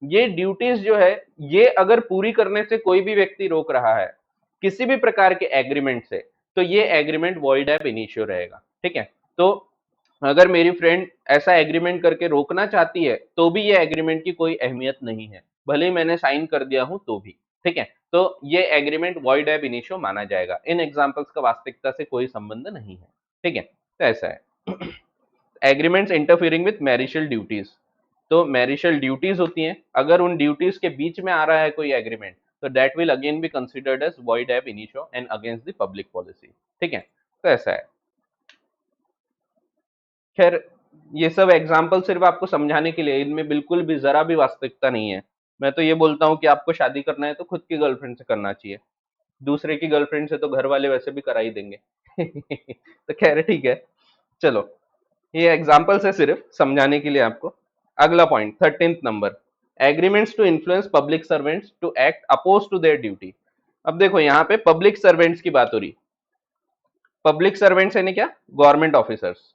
ये ड्यूटीज जो है, ये अगर पूरी करने से कोई भी व्यक्ति रोक रहा है किसी भी प्रकार के एग्रीमेंट से, तो ये एग्रीमेंट वॉइड एब इनिशियो रहेगा। ठीक है, तो अगर मेरी फ्रेंड ऐसा एग्रीमेंट करके रोकना चाहती है तो भी ये एग्रीमेंट की कोई अहमियत नहीं है, भले ही मैंने साइन कर दिया हूं तो भी। ठीक है, तो ये एग्रीमेंट वॉइड एब इनिशियो माना जाएगा। इन एग्जांपल्स का वास्तविकता से कोई संबंध नहीं है। ठीक है, तो ऐसा है। एग्रीमेंट्स इंटरफियरिंग विथ मैरिशल ड्यूटीज, तो मैरिशल ड्यूटीज होती हैं, अगर उन ड्यूटीज के बीच में आ रहा है कोई एग्रीमेंट, तो that will again be considered as void ab initio and against the public policy. ठीक है, तो ऐसा है। खैर, ये सब एग्जाम्पल सिर्फ आपको समझाने के लिए, इनमें बिल्कुल भी जरा भी वास्तविकता नहीं है। मैं तो ये बोलता हूँ कि आपको शादी करना है तो खुद की गर्लफ्रेंड से करना चाहिए, दूसरे की गर्लफ्रेंड से तो घर वाले वैसे भी करा ही देंगे। तो खैर ठीक है, चलो, ये एग्जाम्पल्स है सिर्फ समझाने के लिए आपको। अगला point 13th number, agreements to influence public servants to act oppose to their duty. अब देखो यहाँ पे पब्लिक सर्वेंट्स की बात हो रही। पब्लिक सर्वेंट्स यानी क्या, गवर्नमेंट ऑफिसर्स।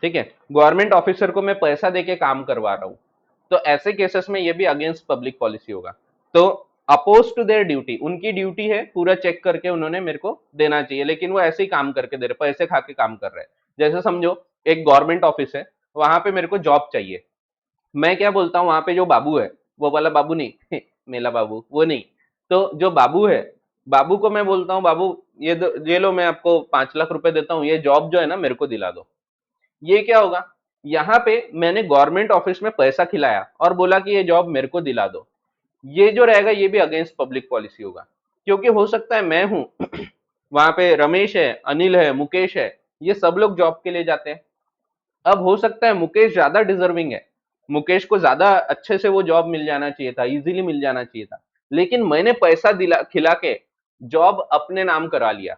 ठीक है, गवर्नमेंट ऑफिसर को मैं पैसा देके काम करवा रहा हूं, तो ऐसे केसेस में ये भी अगेंस्ट पब्लिक पॉलिसी होगा। तो अपोज टू देयर ड्यूटी, उनकी ड्यूटी है पूरा चेक करके उन्होंने मेरे को देना चाहिए, लेकिन वो ऐसे ही काम करके दे रहे, पैसे खा के काम कर रहे हैं। जैसे समझो एक गवर्नमेंट ऑफिस है, वहां पे मेरे को जॉब चाहिए, मैं क्या बोलता हूँ, वहां पे जो बाबू है, वो वाला बाबू नहीं, मेला बाबू वो नहीं, तो जो बाबू है, बाबू को मैं बोलता हूँ, बाबू ये लो, मैं आपको 5 लाख रुपए देता हूँ, ये जॉब जो है ना मेरे को दिला दो। ये क्या होगा, यहाँ पे मैंने गवर्नमेंट ऑफिस में पैसा खिलाया और बोला कि ये जॉब मेरे को दिला दो। ये जो रहेगा ये भी अगेंस्ट पब्लिक पॉलिसी होगा, क्योंकि हो सकता है मैं हूं, वहां पे रमेश है, अनिल है, मुकेश है, ये सब लोग जॉब के लिए जाते हैं। अब हो सकता है मुकेश ज्यादा डिजर्विंग है, मुकेश को ज्यादा अच्छे से वो जॉब मिल जाना चाहिए था, इजीली मिल जाना चाहिए था, लेकिन मैंने पैसा दिला खिला के जॉब अपने नाम करा लिया।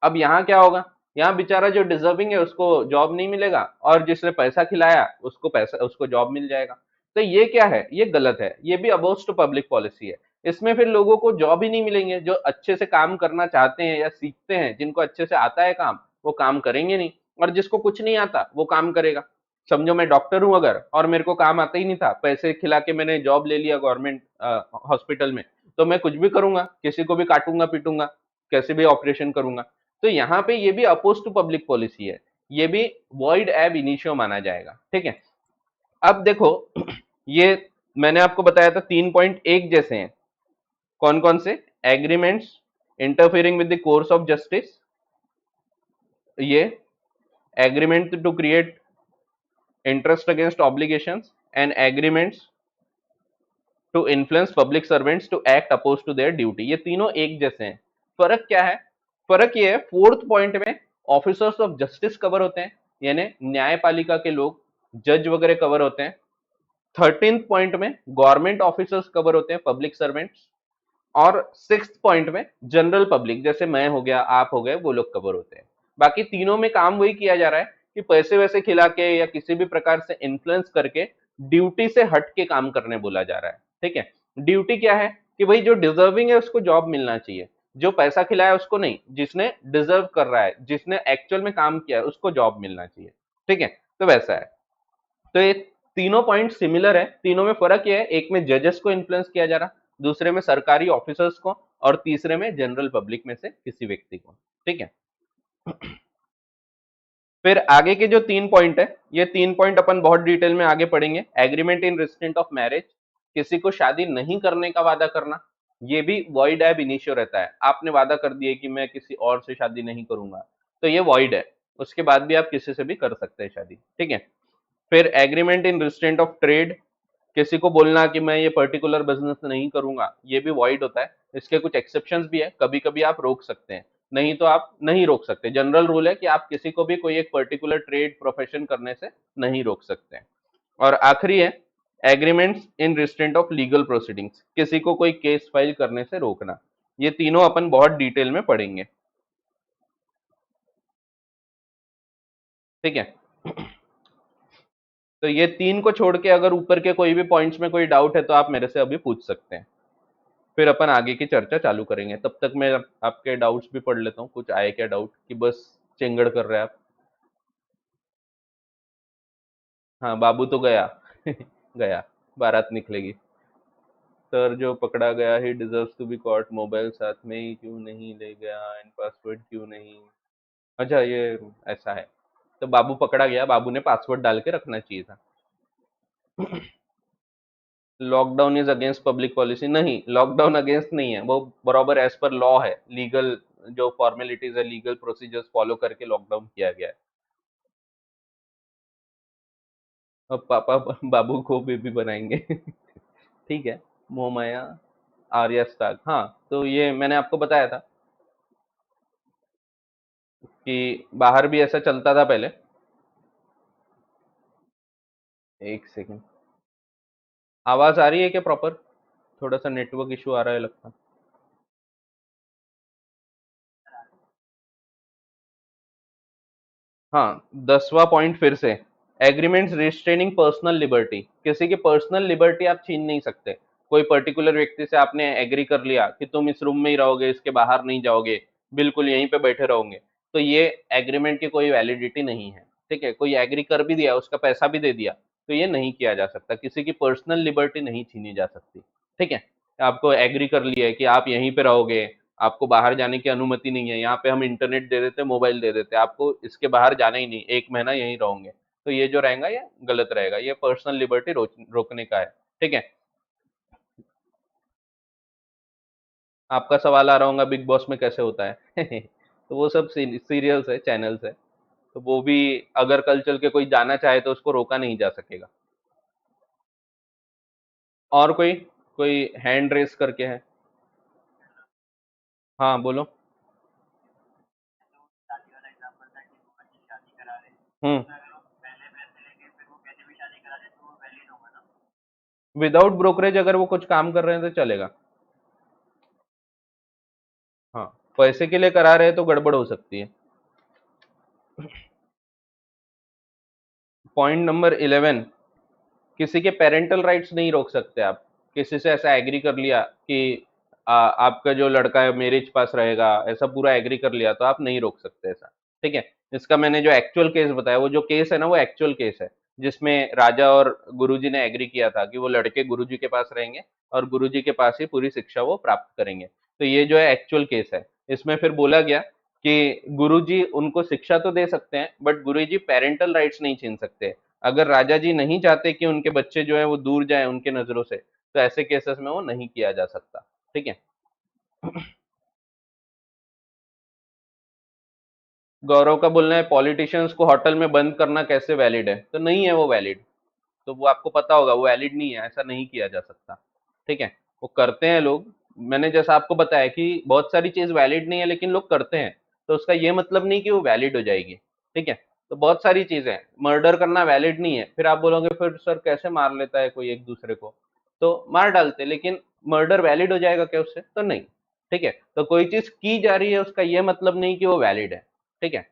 अब यहाँ क्या होगा, यहाँ बेचारा जो डिजर्विंग है उसको जॉब नहीं मिलेगा, और जिसने पैसा खिलाया उसको जॉब मिल जाएगा। तो ये क्या है, ये गलत है, ये भी अपोज टू पब्लिक पॉलिसी है। इसमें फिर लोगों को जॉब ही नहीं मिलेंगे, जो अच्छे से काम करना चाहते हैं या सीखते हैं, जिनको अच्छे से आता है काम, वो काम करेंगे नहीं, और जिसको कुछ नहीं आता वो काम करेगा। समझो मैं डॉक्टर हूं अगर, और मेरे को काम आता ही नहीं था, पैसे खिला के मैंने जॉब ले लिया गवर्नमेंट हॉस्पिटल में, तो मैं कुछ भी करूंगा, किसी को भी काटूंगा पीटूंगा, कैसे भी ऑपरेशन करूंगा। तो यहाँ पे ये भी अपोज टू पब्लिक पॉलिसी है, ये भी वॉइड एब इनिशियो माना जाएगा। ठीक है, अब देखो, ये मैंने आपको बताया था 3.1 जैसे हैं, कौन कौन से, agreements interfering with the course of justice, ये agreement to create interest against obligations, and agreements to influence public servants to act oppose to their duty, ये तीनों एक जैसे हैं। फर्क क्या है, फर्क ये है, फोर्थ पॉइंट में ऑफिसर्स ऑफ जस्टिस कवर होते हैं, यानी न्यायपालिका के लोग, जज वगैरह कवर होते हैं। 13th पॉइंट में गवर्नमेंट ऑफिसर्स कवर होते हैं, पब्लिक सर्वेंट्स। और 6th पॉइंट में जनरल पब्लिक, जैसे मैं हो गया, आप हो गए, वो लोग कवर होते हैं। बाकी तीनों में काम वही किया जा रहा है कि पैसे वैसे खिला के या किसी भी प्रकार से इन्फ्लुएंस करके ड्यूटी से हट के काम करने बोला जा रहा है। ठीक है, ड्यूटी क्या है कि भाई जो डिजर्विंग है उसको जॉब मिलना चाहिए, जो पैसा खिलाया उसको नहीं, जिसने डिजर्व कर रहा है, जिसने एक्चुअल में काम किया है उसको जॉब मिलना चाहिए। ठीक है, तो वैसा है। तो ये तीनों पॉइंट सिमिलर है, तीनों में फर्क ये है, एक में जजेस को इन्फ्लुएंस किया जा रहा, दूसरे में सरकारी ऑफिसर्स को, और तीसरे में जनरल पब्लिक में से किसी व्यक्ति को। ठीक है, फिर आगे के जो 3 पॉइंट है, ये 3 पॉइंट अपन बहुत डिटेल में आगे पढ़ेंगे। Agreement in restraint of marriage, किसी को शादी नहीं करने का वादा करना, ये भी वॉइड एब इनिशियो रहता है। आपने वादा कर दिए कि मैं किसी और से शादी नहीं करूंगा, तो ये वॉइड है, उसके बाद भी आप किसी से भी कर सकते हैं शादी। ठीक है, फिर agreement in restraint of trade, किसी को बोलना कि मैं ये पर्टिकुलर बिजनेस नहीं करूंगा, ये भी वॉइड होता है। इसके कुछ एक्सेप्शंस भी है, कभी कभी आप रोक सकते हैं, नहीं तो आप नहीं रोक सकते। जनरल रूल है कि आप किसी को भी कोई एक पर्टिकुलर ट्रेड प्रोफेशन करने से नहीं रोक सकते हैं। और आखिरी है agreements in restraint of legal proceedings, किसी को कोई केस फाइल करने से रोकना। ये तीनों अपन बहुत डिटेल में पढ़ेंगे। ठीक है, तो ये तीन को छोड़ के अगर ऊपर के कोई भी पॉइंट्स में कोई डाउट है तो आप मेरे से अभी पूछ सकते हैं। फिर अपन आगे की चर्चा चालू करेंगे। तब तक मैं आपके डाउट्स भी पढ़ लेता हूँ, कुछ आए क्या डाउट कि बस चेंगड़ कर रहे हैं आप। हाँ, बाबू तो गया गया, बारात निकलेगी। सर जो पकड़ा गया he deserves to be caught, mobile साथ में ही क्यों नहीं ले गया एंड पासवर्ड क्यों नहीं। अच्छा ये ऐसा है, तो बाबू पकड़ा गया, बाबू ने पासवर्ड डाल के रखना चाहिए था। Lockdown is against public policy, नहीं लॉकडाउन अगेंस्ट नहीं है, वो बराबर एज पर लॉ है, लीगल जो फॉर्मेलिटीज है, लीगल प्रोसीजर्स फॉलो करके लॉकडाउन किया गया है। अब पापा बाबू को बेबी बनाएंगे ठीक है। मोहमाया, आर्या स्टाक, हाँ तो ये मैंने आपको बताया था कि बाहर भी ऐसा चलता था पहले। एक सेकंड, आवाज आ रही है क्या प्रॉपर? थोड़ा सा नेटवर्क इशू आ रहा है लगता है। हाँ, 10वां पॉइंट फिर से, एग्रीमेंट्स रिस्ट्रेनिंग पर्सनल लिबर्टी, किसी की पर्सनल लिबर्टी आप छीन नहीं सकते। कोई पर्टिकुलर व्यक्ति से आपने एग्री कर लिया कि तुम इस रूम में ही रहोगे, इसके बाहर नहीं जाओगे, बिल्कुल यहीं पे बैठे रहोगे, तो ये एग्रीमेंट की कोई वैलिडिटी नहीं है। ठीक है, कोई एग्री कर भी दिया, उसका पैसा भी दे दिया, तो ये नहीं किया जा सकता, किसी की पर्सनल लिबर्टी नहीं छीनी जा सकती। ठीक है, आपको एग्री कर लिया है कि आप यहीं पे रहोगे, आपको बाहर जाने की अनुमति नहीं है, यहाँ पे हम इंटरनेट दे देते, मोबाइल दे देते, आपको इसके बाहर जाना ही नहीं, 1 महीना यहीं रहोगे, तो ये जो रहेगा ये गलत रहेगा, ये पर्सनल लिबर्टी रोकने का है। ठीक है। आपका सवाल आ रहा होगा बिग बॉस में कैसे होता है तो वो सब सीरियल्स है, चैनल्स है, तो वो भी अगर कल चल के कोई जाना चाहे तो उसको रोका नहीं जा सकेगा। और कोई कोई हैंड रेस करके है? हाँ बोलो। हम्म। विदाउट ब्रोकरेज अगर वो कुछ काम कर रहे हैं तो चलेगा। हाँ, पैसे के लिए करा रहे हैं तो गड़बड़ हो सकती है। पॉइंट नंबर 11, किसी के पेरेंटल राइट्स नहीं रोक सकते आप। किसी से ऐसा एग्री कर लिया कि आपका जो लड़का है मेरिज पास रहेगा, ऐसा पूरा एग्री कर लिया तो आप नहीं रोक सकते ऐसा। ठीक है, इसका मैंने जो एक्चुअल केस बताया, वो जो केस है ना वो एक्चुअल केस है, जिसमें राजा और गुरुजी ने एग्री किया था कि वो लड़के गुरुजी के पास रहेंगे और गुरुजी के पास ही पूरी शिक्षा वो प्राप्त करेंगे। तो ये जो है एक्चुअल केस है। इसमें फिर बोला गया कि गुरुजी उनको शिक्षा तो दे सकते हैं बट गुरुजी पेरेंटल राइट्स नहीं छीन सकते। अगर राजा जी नहीं चाहते कि उनके बच्चे जो है वो दूर जाए उनके नजरों से, तो ऐसे केसेस में वो नहीं किया जा सकता। ठीक है। गौरव का बोलना है पॉलिटिशियंस को होटल में बंद करना कैसे वैलिड है, तो नहीं है वो वैलिड। तो वो आपको पता होगा वो वैलिड नहीं है, ऐसा नहीं किया जा सकता। ठीक है, वो करते हैं लोग। मैंने जैसा आपको बताया कि बहुत सारी चीज वैलिड नहीं है लेकिन लोग करते हैं, तो उसका ये मतलब नहीं कि वो वैलिड हो जाएगी। ठीक है, तो बहुत सारी चीजें हैं, मर्डर करना वैलिड नहीं है, फिर आप बोलोगे फिर सर कैसे मार लेता है कोई एक दूसरे को, तो मार डालते, लेकिन मर्डर वैलिड हो जाएगा क्या उससे, तो नहीं। ठीक है, तो कोई चीज की जा रही है उसका ये मतलब नहीं कि वो वैलिड है। ठीक है।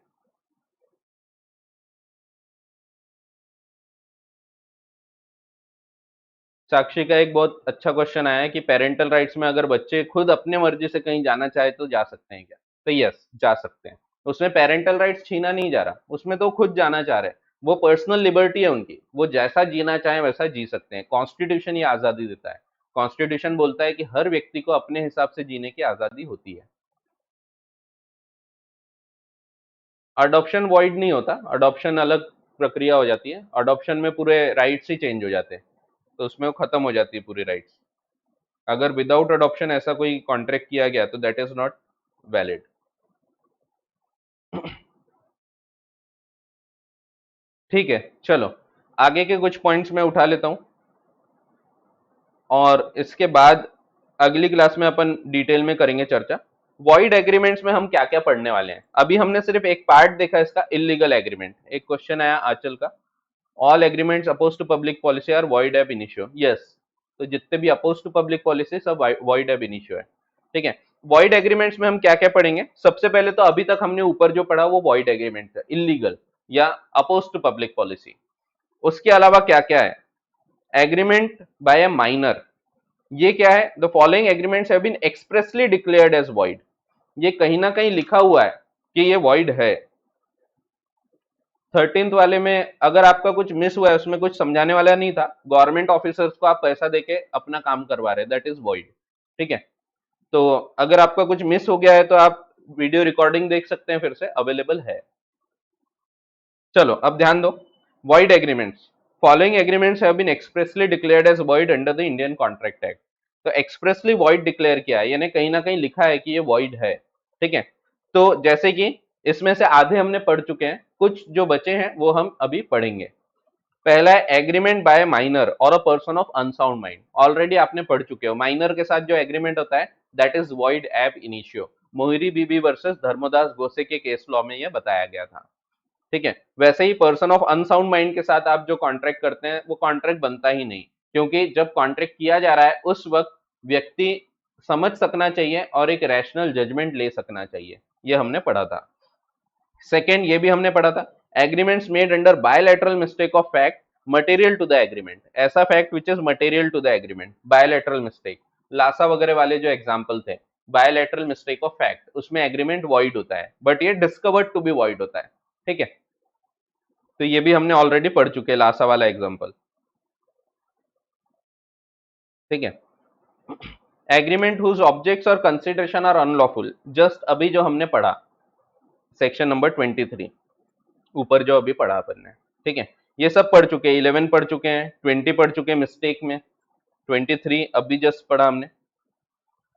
साक्षी का एक बहुत अच्छा क्वेश्चन आया है कि पेरेंटल राइट्स में अगर बच्चे खुद अपने मर्जी से कहीं जाना चाहे तो जा सकते हैं क्या? तो यस, जा सकते हैं। उसमें पेरेंटल राइट्स छीना नहीं जा रहा, उसमें तो खुद जाना चाह रहे हैं, वो पर्सनल लिबर्टी है उनकी, वो जैसा जीना चाहे वैसा जी सकते हैं, कॉन्स्टिट्यूशन ये आजादी देता है। कॉन्स्टिट्यूशन बोलता है कि हर व्यक्ति को अपने हिसाब से जीने की आजादी होती है। अडॉप्शन वॉइड नहीं होता, अडॉप्शन अलग प्रक्रिया हो जाती है, अडॉप्शन में पूरे राइट्स ही चेंज हो जाते हैं, तो उसमें वो खत्म हो जाती है पूरी राइट्स। अगर विदाउट अडॉप्शन ऐसा कोई कॉन्ट्रैक्ट किया गया तो दैट इज नॉट वैलिड। ठीक है, चलो आगे के कुछ पॉइंट्स मैं उठा लेता हूं और इसके बाद अगली क्लास में अपन डिटेल में करेंगे चर्चा। वॉइड एग्रीमेंट्स में हम क्या क्या पढ़ने वाले हैं, अभी हमने सिर्फ एक पार्ट देखा इसका, इलीगल एग्रीमेंट। एक क्वेश्चन आया आंचल का, all agreements oppose to public policy are void ab initio, yes. तो जितने भी अपोज टू पब्लिक पॉलिसी सब वॉइड एब इनिशियो है। ठीक है, वॉइड एग्रीमेंट्स में हम क्या क्या पढ़ेंगे, सबसे पहले तो अभी तक हमने ऊपर जो पढ़ा वो वॉइड एग्रीमेंट है, इलीगल या अपोज टू पब्लिक पॉलिसी। उसके अलावा क्या क्या है, एग्रीमेंट बाय ए माइनर, ये क्या है, the following agreements have been expressly declared as void, ये कहीं ना कहीं लिखा हुआ है कि ये वॉइड है। 13th वाले में अगर आपका कुछ मिस हुआ है, उसमें कुछ समझाने वाला नहीं था, गवर्नमेंट ऑफिसर्स को आप पैसा देके अपना काम करवा रहे, दैट इज वॉइड। ठीक है, तो अगर आपका कुछ मिस हो गया है तो आप वीडियो रिकॉर्डिंग देख सकते हैं, फिर से अवेलेबल है। चलो अब ध्यान दो, void agreements, following agreements have been expressly declared as void under the Indian contract act. तो एक्सप्रेसली वॉइड डिक्लेयर किया है, यानी कहीं ना कहीं लिखा है कि ये वॉइड है। ठीक है, तो जैसे कि इसमें से आधे हमने पढ़ चुके हैं, कुछ जो बचे हैं वो हम अभी पढ़ेंगे। पहला है एग्रीमेंट बाय माइनर और a person of unsound mind, already आपने पढ़ चुके हो, माइनर के साथ जो एग्रीमेंट होता है that is void ab initio, Mohori Bibee versus Dharmodas Ghose के केस लॉ में यह बताया गया था। ठीक है, वैसे ही पर्सन ऑफ अनसाउंड माइंड के साथ आप जो कॉन्ट्रैक्ट करते हैं वो कॉन्ट्रैक्ट बनता ही नहीं, क्योंकि जब कॉन्ट्रैक्ट किया जा रहा है उस वक्त व्यक्ति समझ सकना चाहिए और एक रैशनल जजमेंट ले सकना चाहिए, ये हमने पढ़ा था। सेकेंड, ये भी हमने पढ़ा था, agreements made under bilateral mistake of fact material to the agreement, ऐसा fact which is material to the agreement, bilateral mistake, लासा वगैरह वाले जो एग्जांपल थे, बायलैटरल मिस्टेक ऑफ फैक्ट, उसमें एग्रीमेंट वॉइड होता है, बट ये डिस्कवर्ड टू बी वॉइड होता है। ठीक है, तो ये भी हमने ऑलरेडी पढ़ चुके हैं, लासा वाला एग्जांपल। ठीक है, agreement whose objects or consideration are unlawful, just अभी जो हमने पढ़ा सेक्शन नंबर 23, ऊपर जो अभी पढ़ा अपन ने। ठीक है, ये सब पढ़ चुके हैं, 11 पढ़ चुके हैं, 20 पढ़ चुके हैं मिस्टेक में, 23 अभी जस्ट पढ़ा हमने।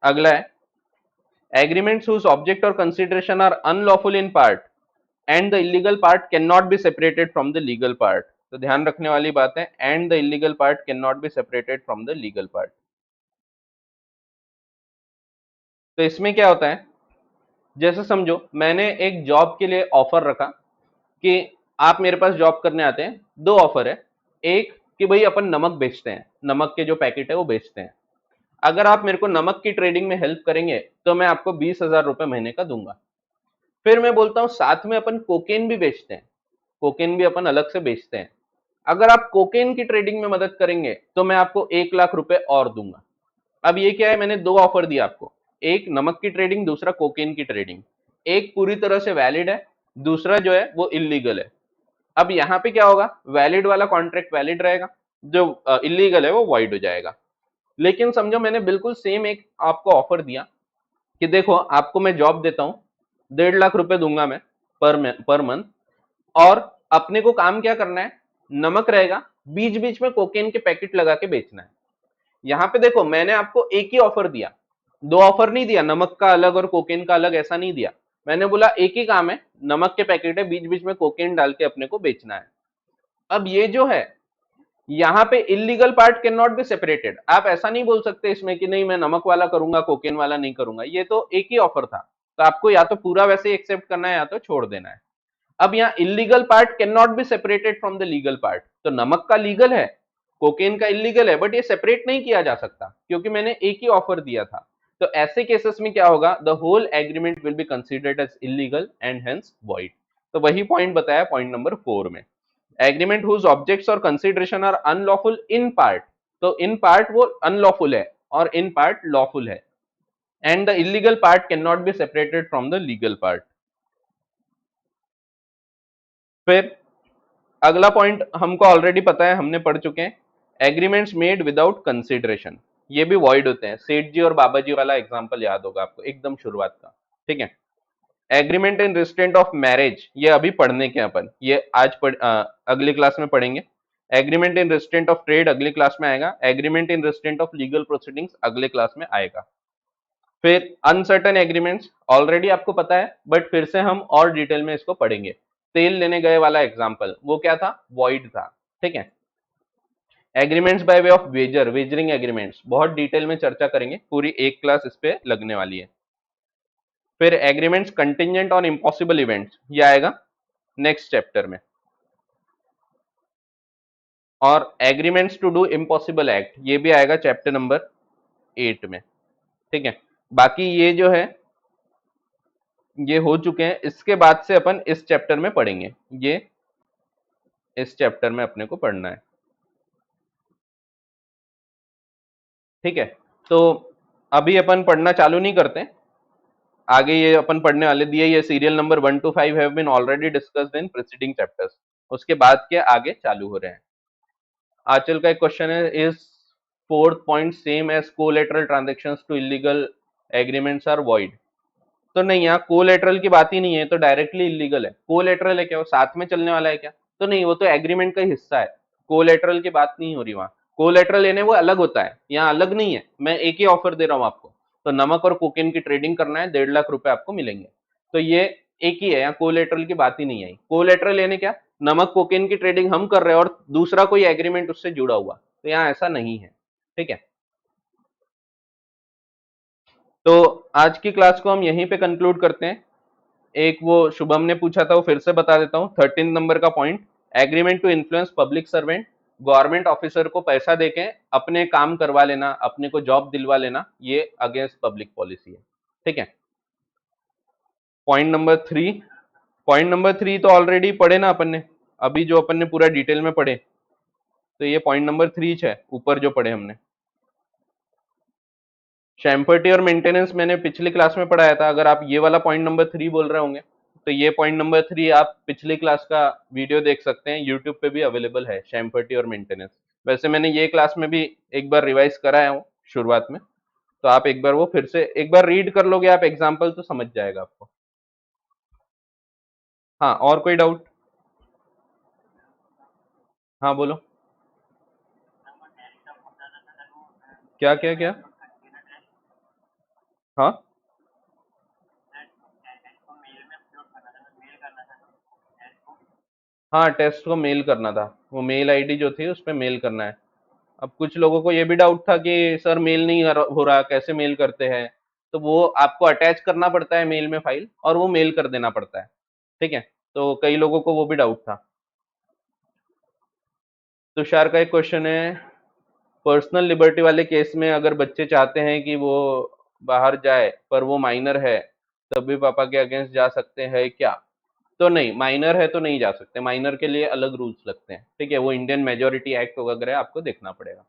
अगला है agreements whose object or consideration are unlawful in part and the illegal part cannot be separated from the legal part. तो ध्यान रखने वाली बात है, and the illegal part cannot be separated from the legal part. तो इसमें क्या होता है, जैसे समझो मैंने एक जॉब के लिए ऑफर रखा कि आप मेरे पास जॉब करने आते हैं, दो ऑफर है, एक कि भाई अपन नमक बेचते हैं, नमक के जो पैकेट है वो बेचते हैं, अगर आप मेरे को नमक की ट्रेडिंग में हेल्प करेंगे तो मैं आपको 20,000 रुपए महीने का दूंगा। फिर मैं बोलता हूं साथ में अपन कोकेन भी बेचते हैं, कोकेन भी अपन अलग से बेचते हैं, अगर आप कोकेन की ट्रेडिंग में मदद करेंगे तो मैं आपको 1,00,000 रुपए और दूंगा। अब ये क्या है, मैंने दो ऑफर दिया आपको, एक नमक की ट्रेडिंग, दूसरा कोकेन की ट्रेडिंग, एक पूरी तरह से वैलिड है, दूसरा जो है वो इलीगल है। अब यहाँ पे क्या होगा, वैलिड वाला कॉन्ट्रैक्ट वैलिड रहेगा, जो इलीगल है वो वॉइड हो जाएगा। लेकिन समझो मैंने बिल्कुल सेम एक आपको ऑफर दिया कि देखो आपको मैं जॉब देता हूं, 1,50,000 रुपए दूंगा मैं पर मंथ, और अपने को काम क्या करना है, नमक रहेगा, बीच बीच में कोकेन के पैकेट लगा के बेचना है। यहाँ पे देखो मैंने आपको एक ही ऑफर दिया, दो ऑफर नहीं दिया, नमक का अलग और कोकेन का अलग ऐसा नहीं दिया, मैंने बोला एक ही काम है, नमक के पैकेट है, बीच बीच में कोकेन डाल के अपने को बेचना है। अब ये जो है यहाँ पे illegal part cannot be separated, आप ऐसा नहीं बोल सकते इसमें कि नहीं मैं नमक वाला करूंगा कोकेन वाला नहीं करूंगा, ये तो एक ही ऑफर था, तो आपको या तो पूरा वैसे ही एक्सेप्ट करना है या तो छोड़ देना है। अब यहाँ illegal part cannot be separated from the legal part, तो नमक का लीगल है, कोकेन का इलीगल है, बट ये सेपरेट नहीं किया जा सकता क्योंकि मैंने एक ही ऑफर दिया था। तो ऐसे केसेस में क्या होगा, the whole agreement will be considered as illegal and hence void. तो वही पॉइंट बताया पॉइंट नंबर 4 में, agreement whose objects or consideration are unlawful in part, तो इन पार्ट वो अनलॉफुल है और इन पार्ट लॉफुल है, and the illegal part cannot be separated from the legal part. फिर अगला पॉइंट हमको ऑलरेडी पता है, हमने पढ़ चुके हैं, एग्रीमेंट्स मेड विदाउट कंसिडरेशन, ये भी वॉइड होते हैं, सेठ जी और बाबा जी वाला एग्जांपल याद होगा आपको एकदम शुरुआत का। ठीक है, agreement in restraint of marriage, ये अभी पढ़ने के अपन, ये आज अगली क्लास में पढ़ेंगे। Agreement in restraint of trade अगली क्लास में आएगा, agreement in restraint of legal proceedings अगले क्लास में आएगा। फिर अनसर्टन एग्रीमेंट्स ऑलरेडी आपको पता है, बट फिर से हम और डिटेल में इसको पढ़ेंगे। तेल लेने गए वाला एग्जाम्पल वो क्या था, वॉइड था। ठीक है, agreements by way of wager, wagering agreements बहुत डिटेल में चर्चा करेंगे, पूरी एक क्लास इस पे लगने वाली है। फिर agreements contingent on impossible events, ये आएगा नेक्स्ट चैप्टर में, और agreements to do impossible act ये भी आएगा चैप्टर नंबर 8 में। ठीक है, बाकी ये जो है ये हो चुके हैं, इसके बाद से अपन इस चैप्टर में पढ़ेंगे, ये इस चैप्टर में अपने को पढ़ना है। ठीक है, तो अभी अपन पढ़ना चालू नहीं करते, आगे ये अपन पढ़ने वाले दिए, ये serial number 1 to 5 have been already discussed in preceding chapters, उसके बाद के आगे चालू हो रहे हैं। आंचल का एक क्वेश्चन है, is fourth point same as collateral transactions to illegal agreements are void? तो नहीं, यहाँ कोलेटरल की बात ही नहीं है, तो डायरेक्टली इलीगल है। कोलेटरल है क्या, वो साथ में चलने वाला है क्या? तो नहीं, वो तो एग्रीमेंट का हिस्सा है, कोलेटरल की बात नहीं हो रही वहां। कोलेटरल लेने वो अलग होता है, यहाँ अलग नहीं है। मैं एक ही ऑफर दे रहा हूँ आपको, तो नमक और कोकेन की ट्रेडिंग करना है, 1.5 लाख रुपए आपको मिलेंगे, तो ये एक ही है, यहाँ कोलेटरल की बात ही नहीं आई। कोलेटरल लेने क्या, नमक कोकेन की ट्रेडिंग हम कर रहे हैं और दूसरा कोई एग्रीमेंट उससे जुड़ा हुआ, तो यहाँ ऐसा नहीं है। ठीक है, तो आज की क्लास को हम यहीं पे कंक्लूड करते हैं। एक वो शुभम ने पूछा था, वो फिर से बता देता हूँ, 13 नंबर का पॉइंट, agreement to influence public servant, government officer को पैसा देके अपने काम करवा लेना, अपने को जॉब दिलवा लेना, ये अगेंस्ट पब्लिक पॉलिसी है। ठीक है, पॉइंट नंबर 3 तो ऑलरेडी पढ़े ना अपन ने, अभी जो अपन ने पूरा डिटेल में पढ़े, तो ये पॉइंट नंबर 3 है ऊपर जो पढ़े हमने। शैम्पर्टी और मेंटेनेंस मैंने पिछली क्लास में पढ़ाया था, अगर आप ये वाला पॉइंट नंबर 3 बोल रहे होंगे, तो ये पॉइंट नंबर 3 आप पिछली क्लास का वीडियो देख सकते हैं, यूट्यूब पे भी अवेलेबल है, शैम्पर्टी और मेंटेनेंस। वैसे मैंने ये क्लास में भी एक बार रिवाइज कराया हूँ शुरुआत में, तो आप एक बार वो फिर से एक बार रीड कर लोगे आप एग्जाम्पल, तो समझ जाएगा आपको। हाँ, और कोई डाउट? हाँ बोलो। क्या क्या क्या? हाँ हाँ, टेस्ट को मेल करना था, वो मेल आईडी जो थी उस पर मेल करना है। अब कुछ लोगों को ये भी डाउट था कि सर मेल नहीं हो रहा, कैसे मेल करते हैं? तो वो आपको अटैच करना पड़ता है मेल में फाइल, और वो मेल कर देना पड़ता है। ठीक है, तो कई लोगों को वो भी डाउट था। तुषार का एक क्वेश्चन है, पर्सनल लिबर्टी वाले केस में अगर बच्चे चाहते हैं कि वो बाहर जाए पर वो माइनर है, तब भी पापा के अगेंस्ट जा सकते हैं क्या? तो नहीं, माइनर है तो नहीं जा सकते, माइनर के लिए अलग रूल्स लगते हैं। ठीक है, वो इंडियन मेजोरिटी एक्ट वगैरह आपको देखना पड़ेगा।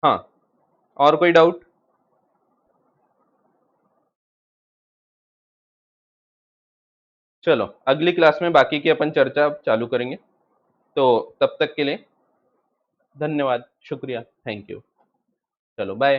हाँ, और कोई डाउट? चलो अगली क्लास में बाकी की अपन चर्चा चालू करेंगे, तो तब तक के लिए धन्यवाद, शुक्रिया, थैंक यू। चलो बाय।